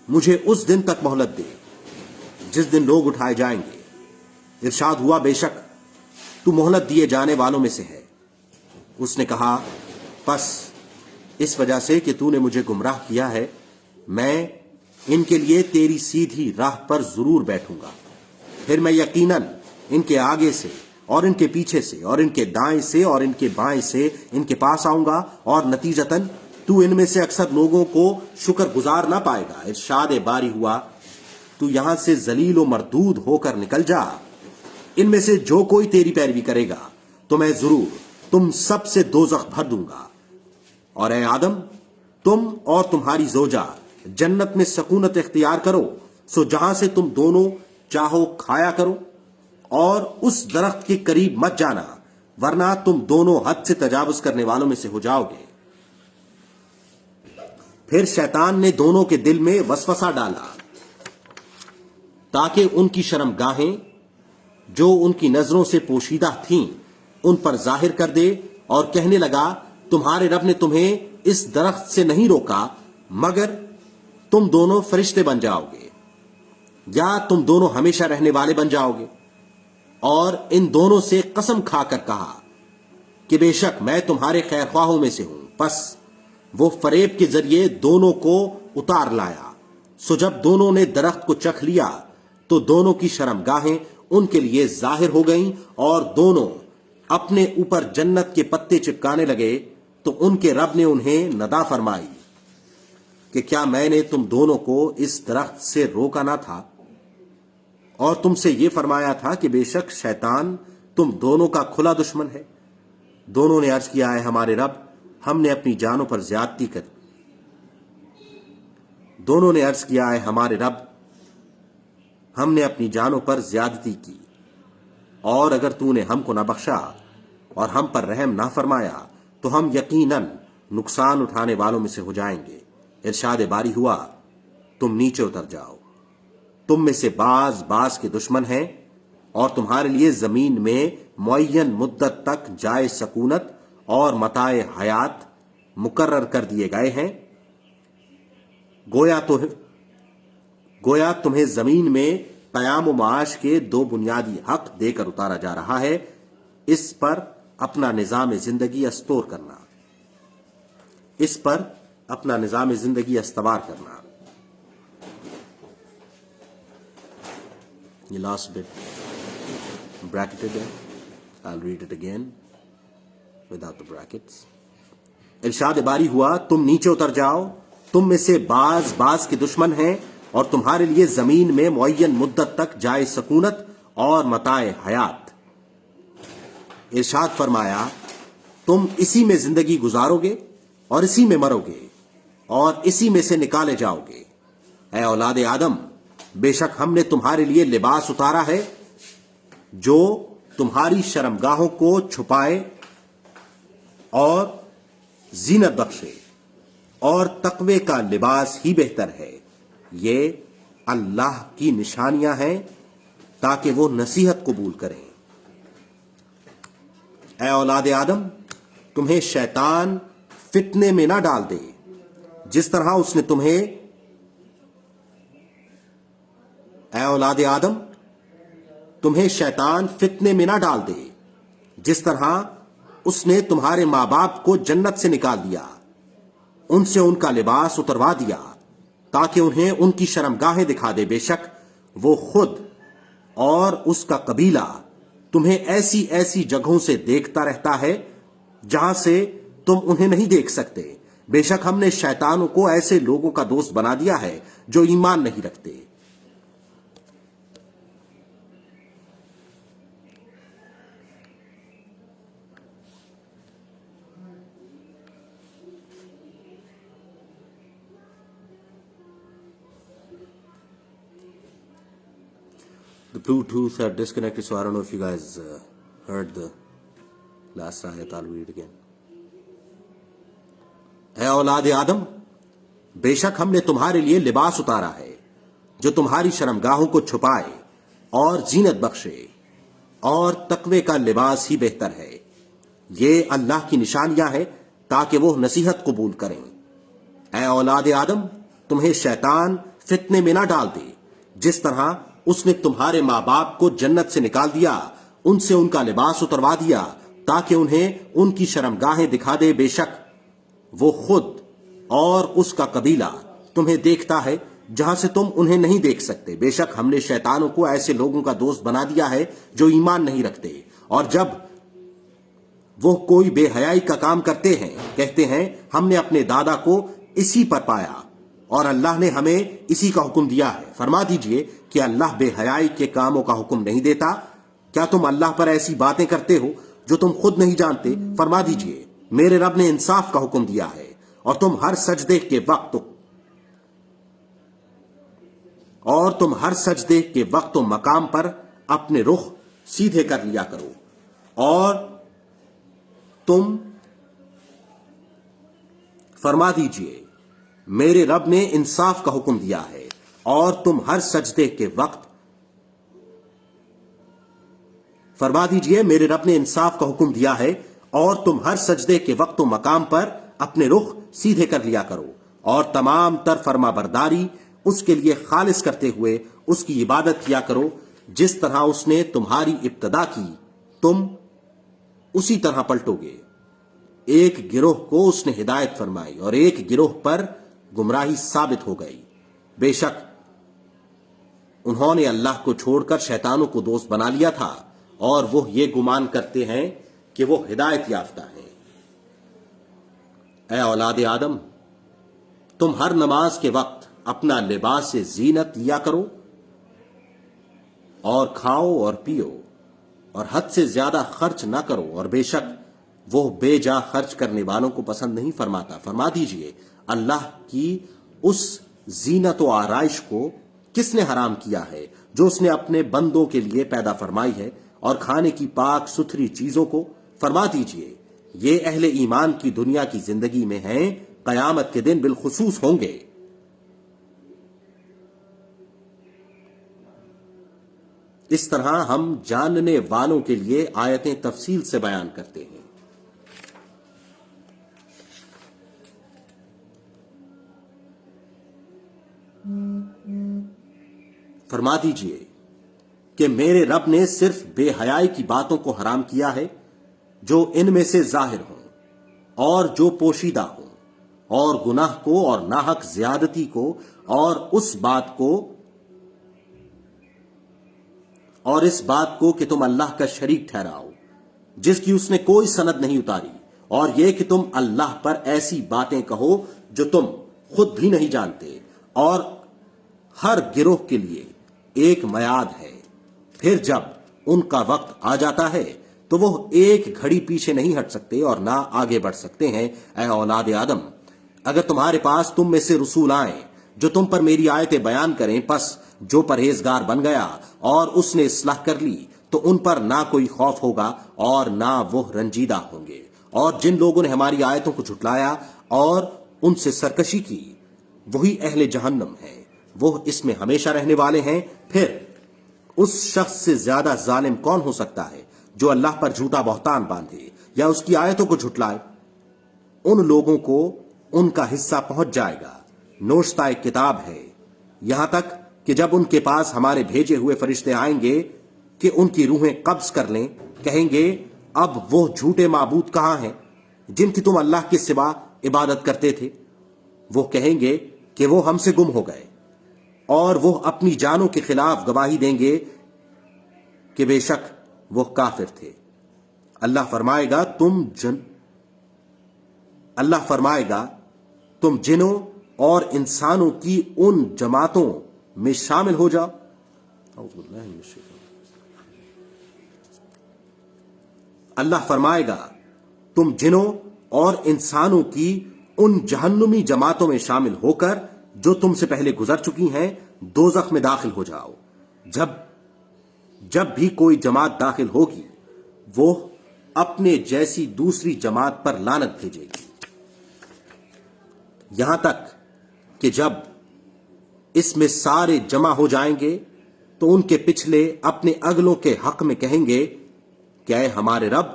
مجھے اس دن تک مہلت دے جس دن لوگ اٹھائے جائیں گے۔ ارشاد ہوا بے شک تو مہلت دیے جانے والوں میں سے ہے۔ اس نے کہا پس اس وجہ سے کہ تو نے مجھے گمراہ کیا ہے، میں ان کے لیے تیری سیدھی راہ پر ضرور بیٹھوں گا، پھر میں یقیناً ان کے آگے سے اور ان کے پیچھے سے اور ان کے دائیں سے اور ان کے بائیں سے ان کے پاس آؤں گا، اور نتیجتاً تو ان میں سے اکثر لوگوں کو شکر گزار نہ پائے گا۔ ارشاد باری ہوا تو یہاں سے ذلیل و مردود ہو کر نکل جا، ان میں سے جو کوئی تیری پیروی کرے گا تو میں ضرور تم سب سے دوزخ بھر دوں گا۔ اور اے آدم تم اور تمہاری زوجہ جنت میں سکونت اختیار کرو، سو جہاں سے تم دونوں چاہو کھایا کرو، اور اس درخت کے قریب مت جانا ورنہ تم دونوں حد سے تجاوز کرنے والوں میں سے ہو جاؤ گے۔ پھر شیطان نے دونوں کے دل میں وسوسہ ڈالا تاکہ ان کی شرمگاہیں جو ان کی نظروں سے پوشیدہ تھیں ان پر ظاہر کر دے، اور کہنے لگا تمہارے رب نے تمہیں اس درخت سے نہیں روکا مگر تم دونوں فرشتے بن جاؤ گے، یا تم دونوں ہمیشہ رہنے والے بن جاؤ گے۔ اور ان دونوں سے قسم کھا کر کہا کہ بے شک میں تمہارے خیر خواہوں میں سے ہوں۔ پس وہ فریب کے ذریعے دونوں کو اتار لایا، سو جب دونوں نے درخت کو چکھ لیا تو دونوں کی شرمگاہیں ان کے لیے ظاہر ہو گئیں، اور دونوں اپنے اوپر جنت کے پتے چپکانے لگے۔ تو ان کے رب نے انہیں ندا فرمائی کہ کیا میں نے تم دونوں کو اس درخت سے روکا نہ تھا، اور تم سے یہ فرمایا تھا کہ بے شک شیطان تم دونوں کا کھلا دشمن ہے؟ دونوں نے عرض کیا ہے ہمارے رب، ہم نے اپنی جانوں پر زیادتی کر دونوں نے عرض کیا ہے ہمارے رب، ہم نے اپنی جانوں پر زیادتی کی، اور اگر تو نے ہم کو نہ بخشا اور ہم پر رحم نہ فرمایا تو ہم یقیناً نقصان اٹھانے والوں میں سے ہو جائیں گے۔ ارشاد باری ہوا تم نیچے اتر جاؤ، تم میں سے بعض بعض کے دشمن ہیں، اور تمہارے لیے زمین میں معین مدت تک جائے سکونت اور متاع حیات مقرر کر دیے گئے ہیں۔ گویا تمہیں زمین میں قیام و معاش کے دو بنیادی حق دے کر اتارا جا رہا ہے، اس پر اپنا نظام زندگی استوار کرنا، اس پر اپنا نظام زندگی استوار کرنا۔ یہ لاسٹ بٹ بریکٹڈ ہے، I'll read it again without the brackets۔ ارشاد باری ہوا تم نیچے اتر جاؤ، تم میں سے بعض بعض کے دشمن ہیں، اور تمہارے لیے زمین میں معین مدت تک جائے سکونت اور متاع حیات۔ ارشاد فرمایا تم اسی میں زندگی گزارو گے اور اسی میں مرو گے اور اسی میں سے نکالے جاؤ گے۔ اے اولاد آدم، بے شک ہم نے تمہارے لیے لباس اتارا ہے جو تمہاری شرمگاہوں کو چھپائے اور زینت بخشے، اور تقوی کا لباس ہی بہتر ہے۔ یہ اللہ کی نشانیاں ہیں تاکہ وہ نصیحت قبول کریں۔ اے اولاد آدم، تمہیں شیطان فتنے میں نہ ڈال دے جس طرح اس نے تمہیں اے اولاد آدم تمہیں شیطان فتنے میں نہ ڈال دے جس طرح اس نے تمہارے ماں باپ کو جنت سے نکال دیا، ان سے ان کا لباس اتروا دیا تاکہ انہیں ان کی شرمگاہیں دکھا دے۔ بے شک وہ خود اور اس کا قبیلہ تمہیں ایسی ایسی جگہوں سے دیکھتا رہتا ہے جہاں سے تم انہیں نہیں دیکھ سکتے۔ بے شک ہم نے شیطانوں کو ایسے لوگوں کا دوست بنا دیا ہے جو ایمان نہیں رکھتے۔ The Bluetooth are disconnected, so I don't know if you guys heard the last ayat. I'll read it again. اے اولاد آدم، بے شک ہم نے تمہارے لیے لباس اتارا ہے جو تمہاری شرمگاہوں کو چھپائے اور زینت بخشے، اور تقوی کا لباس ہی بہتر ہے۔ یہ اللہ کی نشانیاں ہیں تاکہ وہ نصیحت قبول کریں۔ اے اولاد آدم، تمہیں شیطان فتنے میں نہ ڈال دے جس طرح اس نے تمہارے ماں باپ کو جنت سے نکال دیا، ان سے ان کا لباس اتروا دیا تاکہ انہیں ان کی شرمگاہیں دکھا دے۔ بے شک وہ خود اور اس کا قبیلہ تمہیں دیکھتا ہے جہاں سے تم انہیں نہیں دیکھ سکتے۔ بے شک ہم نے شیطانوں کو ایسے لوگوں کا دوست بنا دیا ہے جو ایمان نہیں رکھتے، اور جب وہ کوئی بے حیائی کا کام کرتے ہیں کہتے ہیں ہم نے اپنے دادا کو اسی پر پایا اور اللہ نے ہمیں اسی کا حکم دیا ہے۔ فرما دیجئے کہ اللہ بے حیائی کے کاموں کا حکم نہیں دیتا۔ کیا تم اللہ پر ایسی باتیں کرتے ہو جو تم خود نہیں جانتے؟ فرما دیجئے میرے رب نے انصاف کا حکم دیا ہے، اور تم ہر سجدے کے وقت و مقام پر اپنے رخ سیدھے کر لیا کرو، اور تم فرما دیجئے میرے رب نے انصاف کا حکم دیا ہے، اور تم ہر سجدے کے وقت فرما دیجئے میرے رب نے انصاف کا حکم دیا ہے اور تم ہر سجدے کے وقت و مقام پر اپنے رخ سیدھے کر لیا کرو اور تمام تر فرما برداری اس کے لیے خالص کرتے ہوئے اس کی عبادت کیا کرو جس طرح اس نے تمہاری ابتدا کی تم اسی طرح پلٹو گے۔ ایک گروہ کو اس نے ہدایت فرمائی اور ایک گروہ پر گمراہی ثابت ہو گئی۔ بے شک انہوں نے اللہ کو چھوڑ کر شیطانوں کو دوست بنا لیا تھا اور وہ یہ گمان کرتے ہیں کہ وہ ہدایت یافتہ ہیں۔ اے اولاد آدم، تم ہر نماز کے وقت اپنا لباس زینت لیا کرو اور کھاؤ اور پیو اور حد سے زیادہ خرچ نہ کرو، اور بے شک وہ بے جا خرچ کرنے والوں کو پسند نہیں فرماتا۔ فرما دیجئے اللہ کی اس زینت و آرائش کو کس نے حرام کیا ہے جو اس نے اپنے بندوں کے لیے پیدا فرمائی ہے، اور کھانے کی پاک ستھری چیزوں کو؟ فرما دیجئے یہ اہل ایمان کی دنیا کی زندگی میں ہیں، قیامت کے دن بالخصوص ہوں گے۔ اس طرح ہم جاننے والوں کے لیے آیتیں تفصیل سے بیان کرتے ہیں۔ فرما دیجئے کہ میرے رب نے صرف بے حیائی کی باتوں کو حرام کیا ہے جو ان میں سے ظاہر ہوں اور جو پوشیدہ ہوں، اور گناہ کو اور ناحق زیادتی کو اور اس بات کو کہ تم اللہ کا شریک ٹھہراؤ جس کی اس نے کوئی سند نہیں اتاری، اور یہ کہ تم اللہ پر ایسی باتیں کہو جو تم خود بھی نہیں جانتے، اور ہر گروہ کے لیے ایک میعاد ہے، پھر جب ان کا وقت آ جاتا ہے تو وہ ایک گھڑی پیچھے نہیں ہٹ سکتے اور نہ آگے بڑھ سکتے ہیں۔ اے اولاد آدم، اگر تمہارے پاس تم میں سے رسول آئیں جو تم پر میری آیتیں بیان کریں، پس جو پرہیزگار بن گیا اور اس نے اصلاح کر لی تو ان پر نہ کوئی خوف ہوگا اور نہ وہ رنجیدہ ہوں گے، اور جن لوگوں نے ہماری آیتوں کو جھٹلایا اور ان سے سرکشی کی وہی اہل جہنم ہے، وہ اس میں ہمیشہ رہنے والے ہیں۔ پھر اس شخص سے زیادہ ظالم کون ہو سکتا ہے جو اللہ پر جھوٹا بہتان باندھے یا اس کی آیتوں کو جھٹلائے؟ ان لوگوں کو ان کا حصہ پہنچ جائے گا، نوشتہ ایک کتاب ہے، یہاں تک کہ جب ان کے پاس ہمارے بھیجے ہوئے فرشتے آئیں گے کہ ان کی روحیں قبض کر لیں، کہیں گے اب وہ جھوٹے معبود کہاں ہیں جن کی تم اللہ کے سوا عبادت کرتے تھے؟ وہ کہیں گے کہ وہ ہم سے گم ہو گئے، اور وہ اپنی جانوں کے خلاف گواہی دیں گے کہ بے شک وہ کافر تھے۔ اللہ فرمائے گا تم جنوں اور انسانوں کی ان جماعتوں میں شامل ہو جاؤ۔ اللہ فرمائے گا تم جنوں اور انسانوں کی ان جہنمی جماعتوں میں شامل ہو کر جو تم سے پہلے گزر چکی ہیں دوزخ میں داخل ہو جاؤ۔ جب بھی کوئی جماعت داخل ہوگی وہ اپنے جیسی دوسری جماعت پر لعنت بھیجے گی، یہاں تک کہ جب اس میں سارے جمع ہو جائیں گے تو ان کے پچھلے اپنے اگلوں کے حق میں کہیں گے کہ اے ہمارے رب،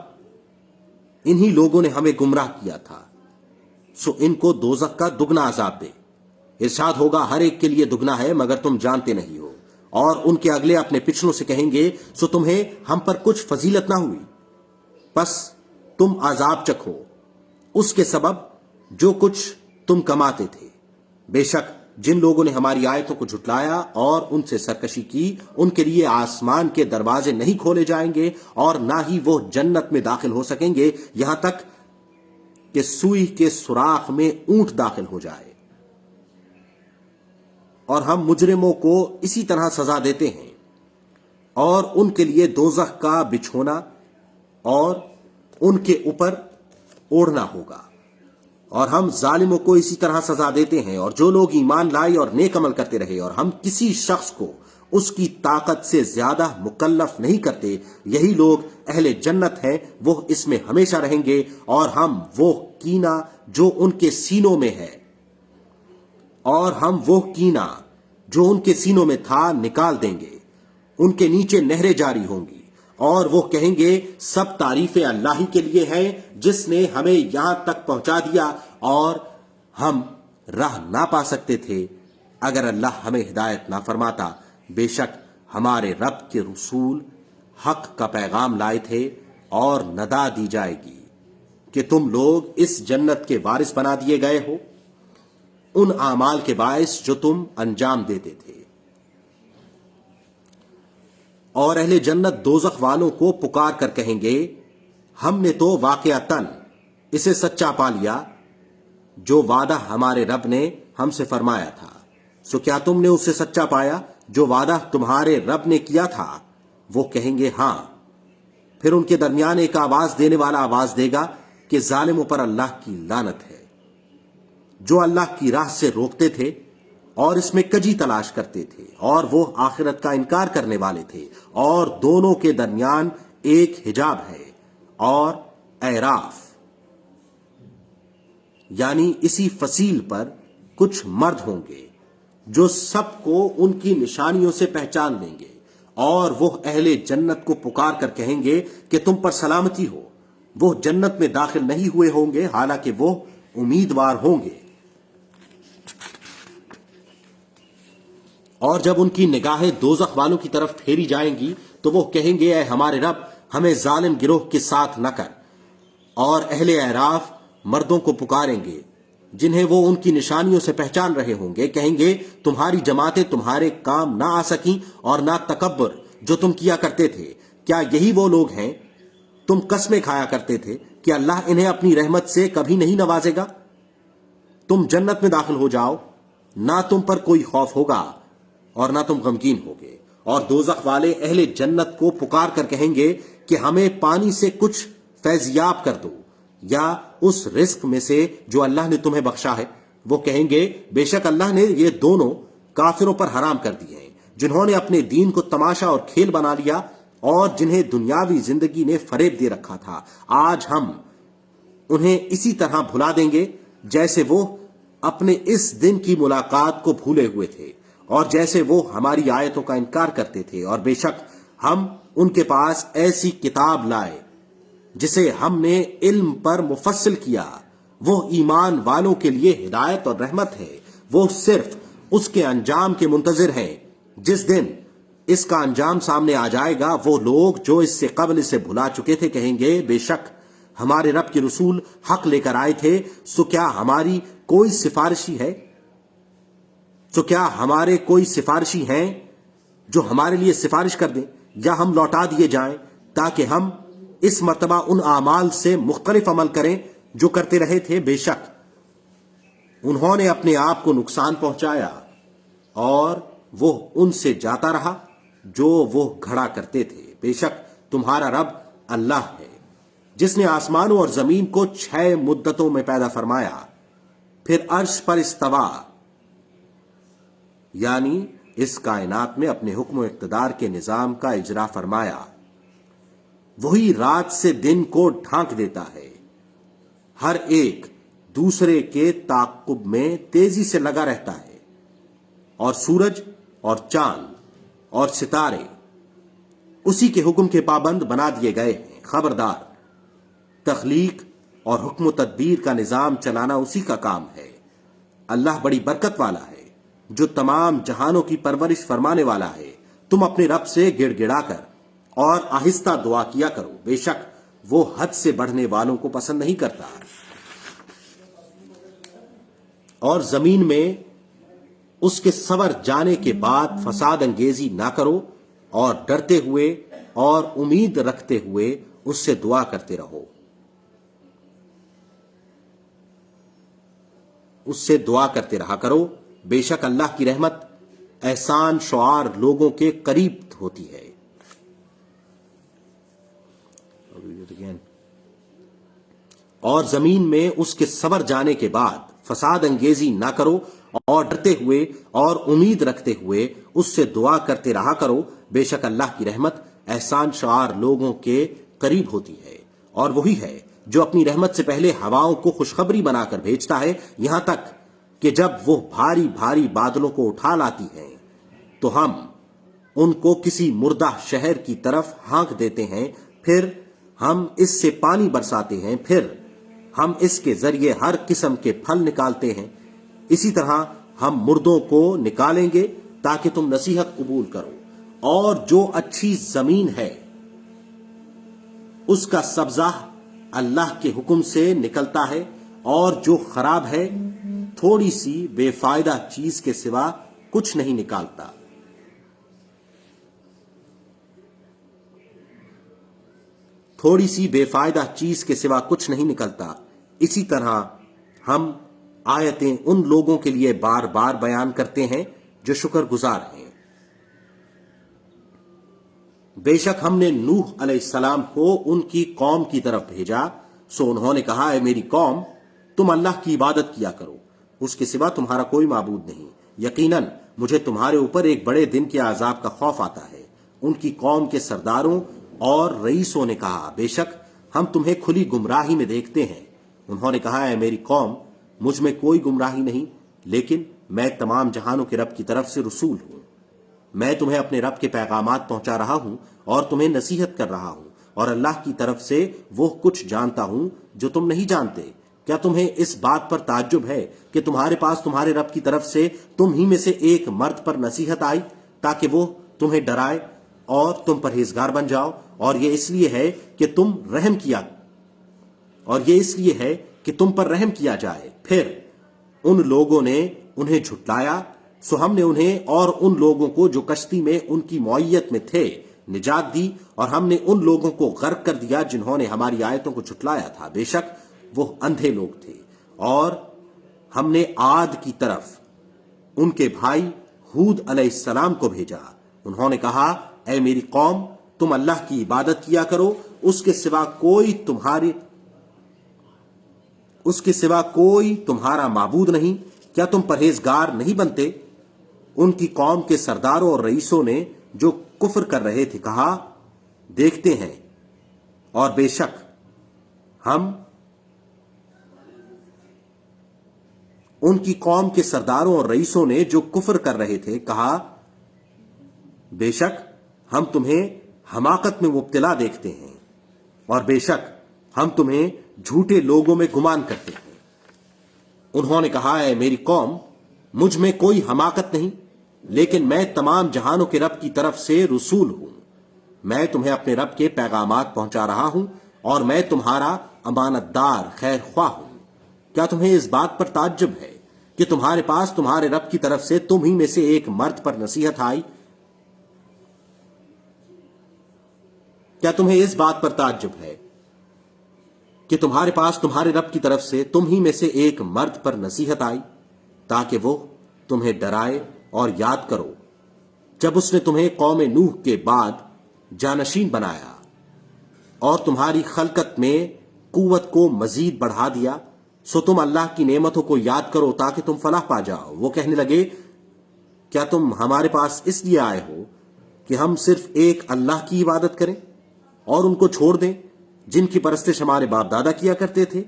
انہی لوگوں نے ہمیں گمراہ کیا تھا، سو ان کو دوزخ کا دگنا عذاب دے۔ ارشاد ہوگا ہر ایک کے لیے دگنا ہے مگر تم جانتے نہیں ہو، اور ان کے اگلے اپنے پچھلوں سے کہیں گے سو تمہیں ہم پر کچھ فضیلت نہ ہوئی، پس تم عذاب چکھو اس کے سبب جو کچھ تم کماتے تھے۔ بے شک جن لوگوں نے ہماری آیتوں کو جھٹلایا اور ان سے سرکشی کی، ان کے لیے آسمان کے دروازے نہیں کھولے جائیں گے اور نہ ہی وہ جنت میں داخل ہو سکیں گے یہاں تک کہ سوئی کے سوراخ میں اونٹ داخل ہو جائے۔ اور ہم مجرموں کو اسی طرح سزا دیتے ہیں، اور ان کے لیے دوزخ کا بچھونا اور ان کے اوپر اوڑھنا ہوگا، اور ہم ظالموں کو اسی طرح سزا دیتے ہیں۔ اور جو لوگ ایمان لائے اور نیک عمل کرتے رہے اور ہم کسی شخص کو اس کی طاقت سے زیادہ مکلف نہیں کرتے، یہی لوگ اہل جنت ہیں، وہ اس میں ہمیشہ رہیں گے، اور ہم وہ کینہ جو ان کے سینوں میں ہے نکال دیں گے، ان کے نیچے نہریں جاری ہوں گی، اور وہ کہیں گے سب تعریفیں اللہ ہی کے لیے ہیں جس نے ہمیں یہاں تک پہنچا دیا اور ہم راہ نہ پا سکتے تھے اگر اللہ ہمیں ہدایت نہ فرماتا۔ بے شک ہمارے رب کے رسول حق کا پیغام لائے تھے اور ندا دی جائے گی کہ تم لوگ اس جنت کے وارث بنا دیے گئے ہو ان اعمال کے باعث جو تم انجام دیتے تھے۔ اور اہل جنت دوزخ والوں کو پکار کر کہیں گے ہم نے تو واقعتاً اسے سچا پا لیا جو وعدہ ہمارے رب نے ہم سے فرمایا تھا، سو کیا تم نے اسے سچا پایا جو وعدہ تمہارے رب نے کیا تھا؟ وہ کہیں گے ہاں۔ پھر ان کے درمیان ایک آواز دینے والا آواز دے گا کہ ظالموں پر اللہ کی لعنت ہے، جو اللہ کی راہ سے روکتے تھے اور اس میں کجی تلاش کرتے تھے، اور وہ آخرت کا انکار کرنے والے تھے، اور دونوں کے درمیان ایک حجاب ہے اور اعراف یعنی اسی فصیل پر کچھ مرد ہوں گے جو سب کو ان کی نشانیوں سے پہچان لیں گے، اور وہ اہل جنت کو پکار کر کہیں گے کہ تم پر سلامتی ہو۔ وہ جنت میں داخل نہیں ہوئے ہوں گے حالانکہ وہ امیدوار ہوں گے، اور جب ان کی نگاہیں دوزخ والوں کی طرف پھیری جائیں گی تو وہ کہیں گے اے ہمارے رب ہمیں ظالم گروہ کے ساتھ نہ کر۔ اور اہل اعراف مردوں کو پکاریں گے جنہیں وہ ان کی نشانیوں سے پہچان رہے ہوں گے، کہیں گے تمہاری جماعتیں تمہارے کام نہ آ سکیں اور نہ تکبر جو تم کیا کرتے تھے۔ کیا یہی وہ لوگ ہیں تم قسمیں کھایا کرتے تھے کہ اللہ انہیں اپنی رحمت سے کبھی نہیں نوازے گا؟ تم جنت میں داخل ہو جاؤ، نہ تم پر کوئی خوف ہوگا اور نہ تم غمگین ہوگے۔ اور دوزخ والے اہل جنت کو پکار کر کہیں گے کہ ہمیں پانی سے کچھ فیضیاب کر دو یا اس رزق میں سے جو اللہ نے تمہیں بخشا ہے۔ وہ کہیں گے بے شک اللہ نے یہ دونوں کافروں پر حرام کر دیے ہیں جنہوں نے اپنے دین کو تماشا اور کھیل بنا لیا اور جنہیں دنیاوی زندگی نے فریب دے رکھا تھا۔ آج ہم انہیں اسی طرح بھلا دیں گے جیسے وہ اپنے اس دن کی ملاقات کو بھولے ہوئے تھے اور جیسے وہ ہماری آیتوں کا انکار کرتے تھے۔ اور بے شک ہم ان کے پاس ایسی کتاب لائے جسے ہم نے علم پر مفصل کیا، وہ ایمان والوں کے لیے ہدایت اور رحمت ہے۔ وہ صرف اس کے انجام کے منتظر ہیں۔ جس دن اس کا انجام سامنے آ جائے گا وہ لوگ جو اس سے قبل اسے بھلا چکے تھے کہیں گے بے شک ہمارے رب کے رسول حق لے کر آئے تھے، سو کیا ہماری کوئی سفارشی ہے؟ سو کیا ہمارے کوئی سفارشی ہیں جو ہمارے لیے سفارش کر دیں یا ہم لوٹا دیے جائیں تاکہ ہم اس مرتبہ ان اعمال سے مختلف عمل کریں جو کرتے رہے تھے؟ بے شک انہوں نے اپنے آپ کو نقصان پہنچایا اور وہ ان سے جاتا رہا جو وہ گھڑا کرتے تھے۔ بے شک تمہارا رب اللہ ہے جس نے آسمانوں اور زمین کو 6 مدتوں میں پیدا فرمایا، پھر عرش پر استوا یعنی اس کائنات میں اپنے حکم و اقتدار کے نظام کا اجرا فرمایا۔ وہی رات سے دن کو ڈھانک دیتا ہے، ہر ایک دوسرے کے تعاقب میں تیزی سے لگا رہتا ہے، اور سورج اور چاند اور ستارے اسی کے حکم کے پابند بنا دیے گئے ہیں۔ خبردار، تخلیق اور حکم و تدبیر کا نظام چلانا اسی کا کام ہے۔ اللہ بڑی برکت والا ہے جو تمام جہانوں کی پرورش فرمانے والا ہے۔ تم اپنے رب سے گڑ گڑا کر اور آہستہ دعا کیا کرو، بے شک وہ حد سے بڑھنے والوں کو پسند نہیں کرتا۔ اور زمین میں اس کے سور جانے کے بعد فساد انگیزی نہ کرو، اور ڈرتے ہوئے اور امید رکھتے ہوئے اس سے دعا کرتے رہو۔ اس سے دعا کرتے رہا کرو، بے شک اللہ کی رحمت احسان شعار لوگوں کے قریب ہوتی ہے۔ اور زمین میں اس کے سور جانے کے بعد فساد انگیزی نہ کرو، اور ڈرتے ہوئے اور امید رکھتے ہوئے اس سے دعا کرتے رہا کرو، بے شک اللہ کی رحمت احسان شعار لوگوں کے قریب ہوتی ہے۔ اور وہی ہے جو اپنی رحمت سے پہلے ہواؤں کو خوشخبری بنا کر بھیجتا ہے، یہاں تک کہ جب وہ بھاری بھاری بادلوں کو اٹھا لاتی ہیں تو ہم ان کو کسی مردہ شہر کی طرف ہانک دیتے ہیں، پھر ہم اس سے پانی برساتے ہیں، پھر ہم اس کے ذریعے ہر قسم کے پھل نکالتے ہیں، اسی طرح ہم مردوں کو نکالیں گے تاکہ تم نصیحت قبول کرو۔ اور جو اچھی زمین ہے اس کا سبزہ اللہ کے حکم سے نکلتا ہے، اور جو خراب ہے تھوڑی سی بے فائدہ چیز کے سوا کچھ نہیں نکالتا۔ تھوڑی سی بے فائدہ چیز کے سوا کچھ نہیں نکلتا۔ اسی طرح ہم آیتیں ان لوگوں کے لیے بار بار بیان کرتے ہیں جو شکر گزار ہیں۔ بے شک ہم نے نوح علیہ السلام کو ان کی قوم کی طرف بھیجا، سو انہوں نے کہا، اے میری قوم، تم اللہ کی عبادت کیا کرو، اس کے سوا تمہارا کوئی معبود نہیں۔ یقیناً مجھے تمہارے اوپر ایک بڑے دن کے عذاب کا خوف آتا ہے۔ ان کی قوم کے سرداروں اور رئیسوں نے کہا، بے شک ہم تمہیں کھلی گمراہی میں دیکھتے ہیں۔ انہوں نے کہا، اے میری قوم، مجھ میں کوئی گمراہی نہیں، لیکن میں تمام جہانوں کے رب کی طرف سے رسول ہوں۔ میں تمہیں اپنے رب کے پیغامات پہنچا رہا ہوں اور تمہیں نصیحت کر رہا ہوں، اور اللہ کی طرف سے وہ کچھ جانتا ہوں جو تم نہیں جانتے۔ کیا تمہیں اس بات پر تعجب ہے کہ تمہارے پاس تمہارے رب کی طرف سے تم ہی میں سے ایک مرد پر نصیحت آئی تاکہ وہ تمہیں ڈرائے اور تم پرہیزگار بن جاؤ؟ اور یہ اس لیے ہے کہ تم پر رحم کیا جائے۔ پھر ان لوگوں نے انہیں جھٹلایا، سو ہم نے انہیں اور ان لوگوں کو جو کشتی میں ان کی معیت میں تھے نجات دی، اور ہم نے ان لوگوں کو غرق کر دیا جنہوں نے ہماری آیتوں کو جھٹلایا تھا۔ بے شک وہ اندھے لوگ تھے۔ اور ہم نے عاد کی طرف ان کے بھائی ہود علیہ السلام کو بھیجا۔ انہوں نے کہا، اے میری قوم، تم اللہ کی عبادت کیا کرو، اس کے سوا کوئی تمہارا معبود نہیں۔ کیا تم پرہیزگار نہیں بنتے؟ ان کی قوم کے سرداروں اور رئیسوں نے جو کفر کر رہے تھے کہا، دیکھتے ہیں، اور بے شک ہم ان کی قوم کے سرداروں اور رئیسوں نے جو کفر کر رہے تھے کہا، بے شک ہم تمہیں حماقت میں مبتلا دیکھتے ہیں، اور بے شک ہم تمہیں جھوٹے لوگوں میں گمان کرتے ہیں۔ انہوں نے کہا، اے میری قوم، مجھ میں کوئی حماقت نہیں، لیکن میں تمام جہانوں کے رب کی طرف سے رسول ہوں۔ میں تمہیں اپنے رب کے پیغامات پہنچا رہا ہوں، اور میں تمہارا امانت دار خیر خواہ ہوں۔ کیا تمہیں اس بات پر تعجب ہے کہ تمہارے پاس تمہارے رب کی طرف سے تم ہی میں سے ایک مرد پر نصیحت آئی؟ کیا تمہیں اس بات پر تعجب ہے کہ تمہارے پاس تمہارے رب کی طرف سے تم ہی میں سے ایک مرد پر نصیحت آئی تاکہ وہ تمہیں ڈرائے؟ اور یاد کرو جب اس نے تمہیں قوم نوح کے بعد جانشین بنایا اور تمہاری خلقت میں قوت کو مزید بڑھا دیا، سو تم اللہ کی نعمتوں کو یاد کرو تاکہ تم فلاح پا جاؤ۔ وہ کہنے لگے، کیا تم ہمارے پاس اس لیے آئے ہو کہ ہم صرف ایک اللہ کی عبادت کریں اور ان کو چھوڑ دیں جن کی پرستش ہمارے باپ دادا کیا کرتے تھے؟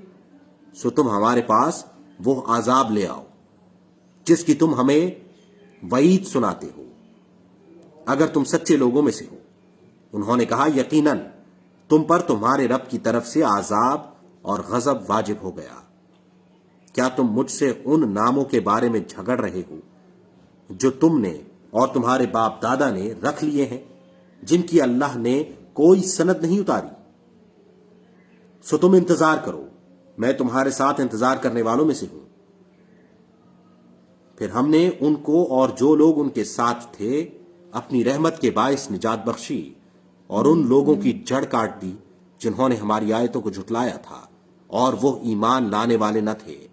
سو تم ہمارے پاس وہ عذاب لے آؤ جس کی تم ہمیں وعید سناتے ہو، اگر تم سچے لوگوں میں سے ہو۔ انہوں نے کہا، یقیناً تم پر تمہارے رب کی طرف سے عذاب اور غضب واجب ہو گیا۔ کیا تم مجھ سے ان ناموں کے بارے میں جھگڑ رہے ہو جو تم نے اور تمہارے باپ دادا نے رکھ لیے ہیں، جن کی اللہ نے کوئی سند نہیں اتاری؟ سو تم انتظار کرو، میں تمہارے ساتھ انتظار کرنے والوں میں سے ہوں۔ پھر ہم نے ان کو اور جو لوگ ان کے ساتھ تھے اپنی رحمت کے باعث نجات بخشی، اور ان لوگوں کی جڑ کاٹ دی جنہوں نے ہماری آیتوں کو جھٹلایا تھا اور وہ ایمان لانے والے نہ تھے۔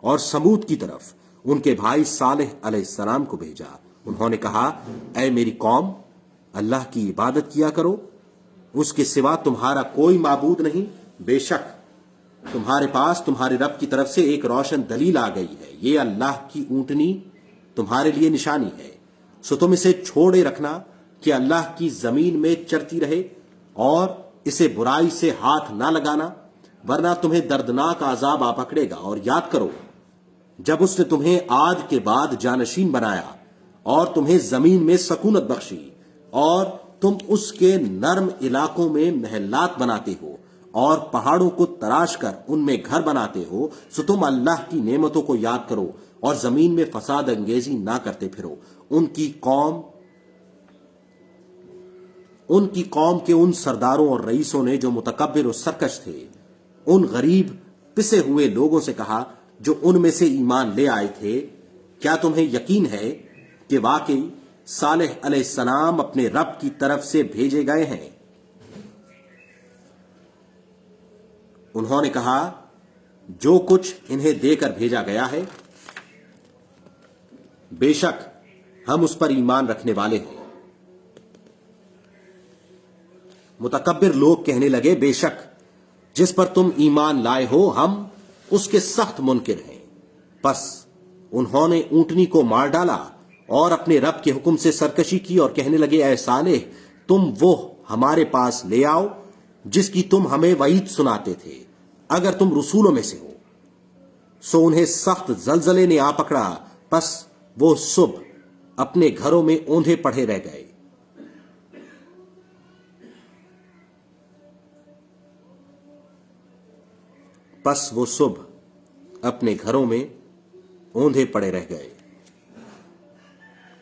اور سمود کی طرف ان کے بھائی صالح علیہ السلام کو بھیجا۔ انہوں نے کہا، اے میری قوم، اللہ کی عبادت کیا کرو، اس کے سوا تمہارا کوئی معبود نہیں۔ بے شک تمہارے پاس تمہارے رب کی طرف سے ایک روشن دلیل آ گئی ہے، یہ اللہ کی اونٹنی تمہارے لیے نشانی ہے، سو تم اسے چھوڑے رکھنا کہ اللہ کی زمین میں چرتی رہے، اور اسے برائی سے ہاتھ نہ لگانا، ورنہ تمہیں دردناک عذاب آ پکڑے گا۔ اور یاد کرو جب اس نے تمہیں عاد کے بعد جانشین بنایا اور تمہیں زمین میں سکونت بخشی اور تم اس کے نرم علاقوں میں محلات بناتے ہو اور پہاڑوں کو تراش کر ان میں گھر بناتے ہو، سو تم اللہ کی نعمتوں کو یاد کرو اور زمین میں فساد انگیزی نہ کرتے پھرو۔ ان کی قوم کے ان سرداروں اور رئیسوں نے جو متکبر و سرکش تھے ان غریب پسے ہوئے لوگوں سے کہا جو ان میں سے ایمان لے آئے تھے، کیا تمہیں یقین ہے کہ واقعی صالح علیہ السلام اپنے رب کی طرف سے بھیجے گئے ہیں؟ انہوں نے کہا جو کچھ انہیں دے کر بھیجا گیا ہے، بے شک ہم اس پر ایمان رکھنے والے ہیں۔ متکبر لوگ کہنے لگے بے شک جس پر تم ایمان لائے ہو ہم اس کے سخت منکر ہیں۔ پس انہوں نے اونٹنی کو مار ڈالا اور اپنے رب کے حکم سے سرکشی کی اور کہنے لگے اے صالح تم وہ ہمارے پاس لے آؤ جس کی تم ہمیں وعید سناتے تھے اگر تم رسولوں میں سے ہو۔ سو انہیں سخت زلزلے نے آ پکڑا، پس وہ صبح اپنے گھروں میں اوندھے پڑے رہ گئے۔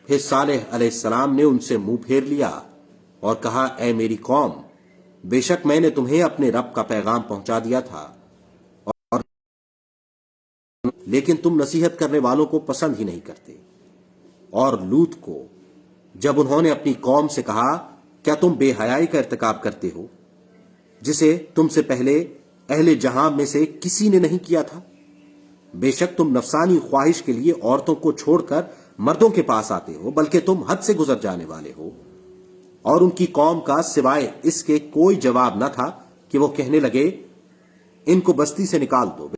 پھر صالح علیہ السلام نے ان سے منہ پھیر لیا اور کہا اے میری قوم، بے شک میں نے تمہیں اپنے رب کا پیغام پہنچا دیا تھا لیکن تم نصیحت کرنے والوں کو پسند ہی نہیں کرتے۔ اور لوط کو جب انہوں نے اپنی قوم سے کہا کیا تم بے حیائی کا ارتکاب کرتے ہو جسے تم سے پہلے اہل جہاں میں سے کسی نے نہیں کیا تھا؟ بے شک تم نفسانی خواہش کے لیے عورتوں کو چھوڑ کر مردوں کے پاس آتے ہو، بلکہ تم حد سے گزر جانے والے ہو۔ اور ان کی قوم کا سوائے اس کے کوئی جواب نہ تھا کہ وہ کہنے لگے ان کو بستی سے نکال دو۔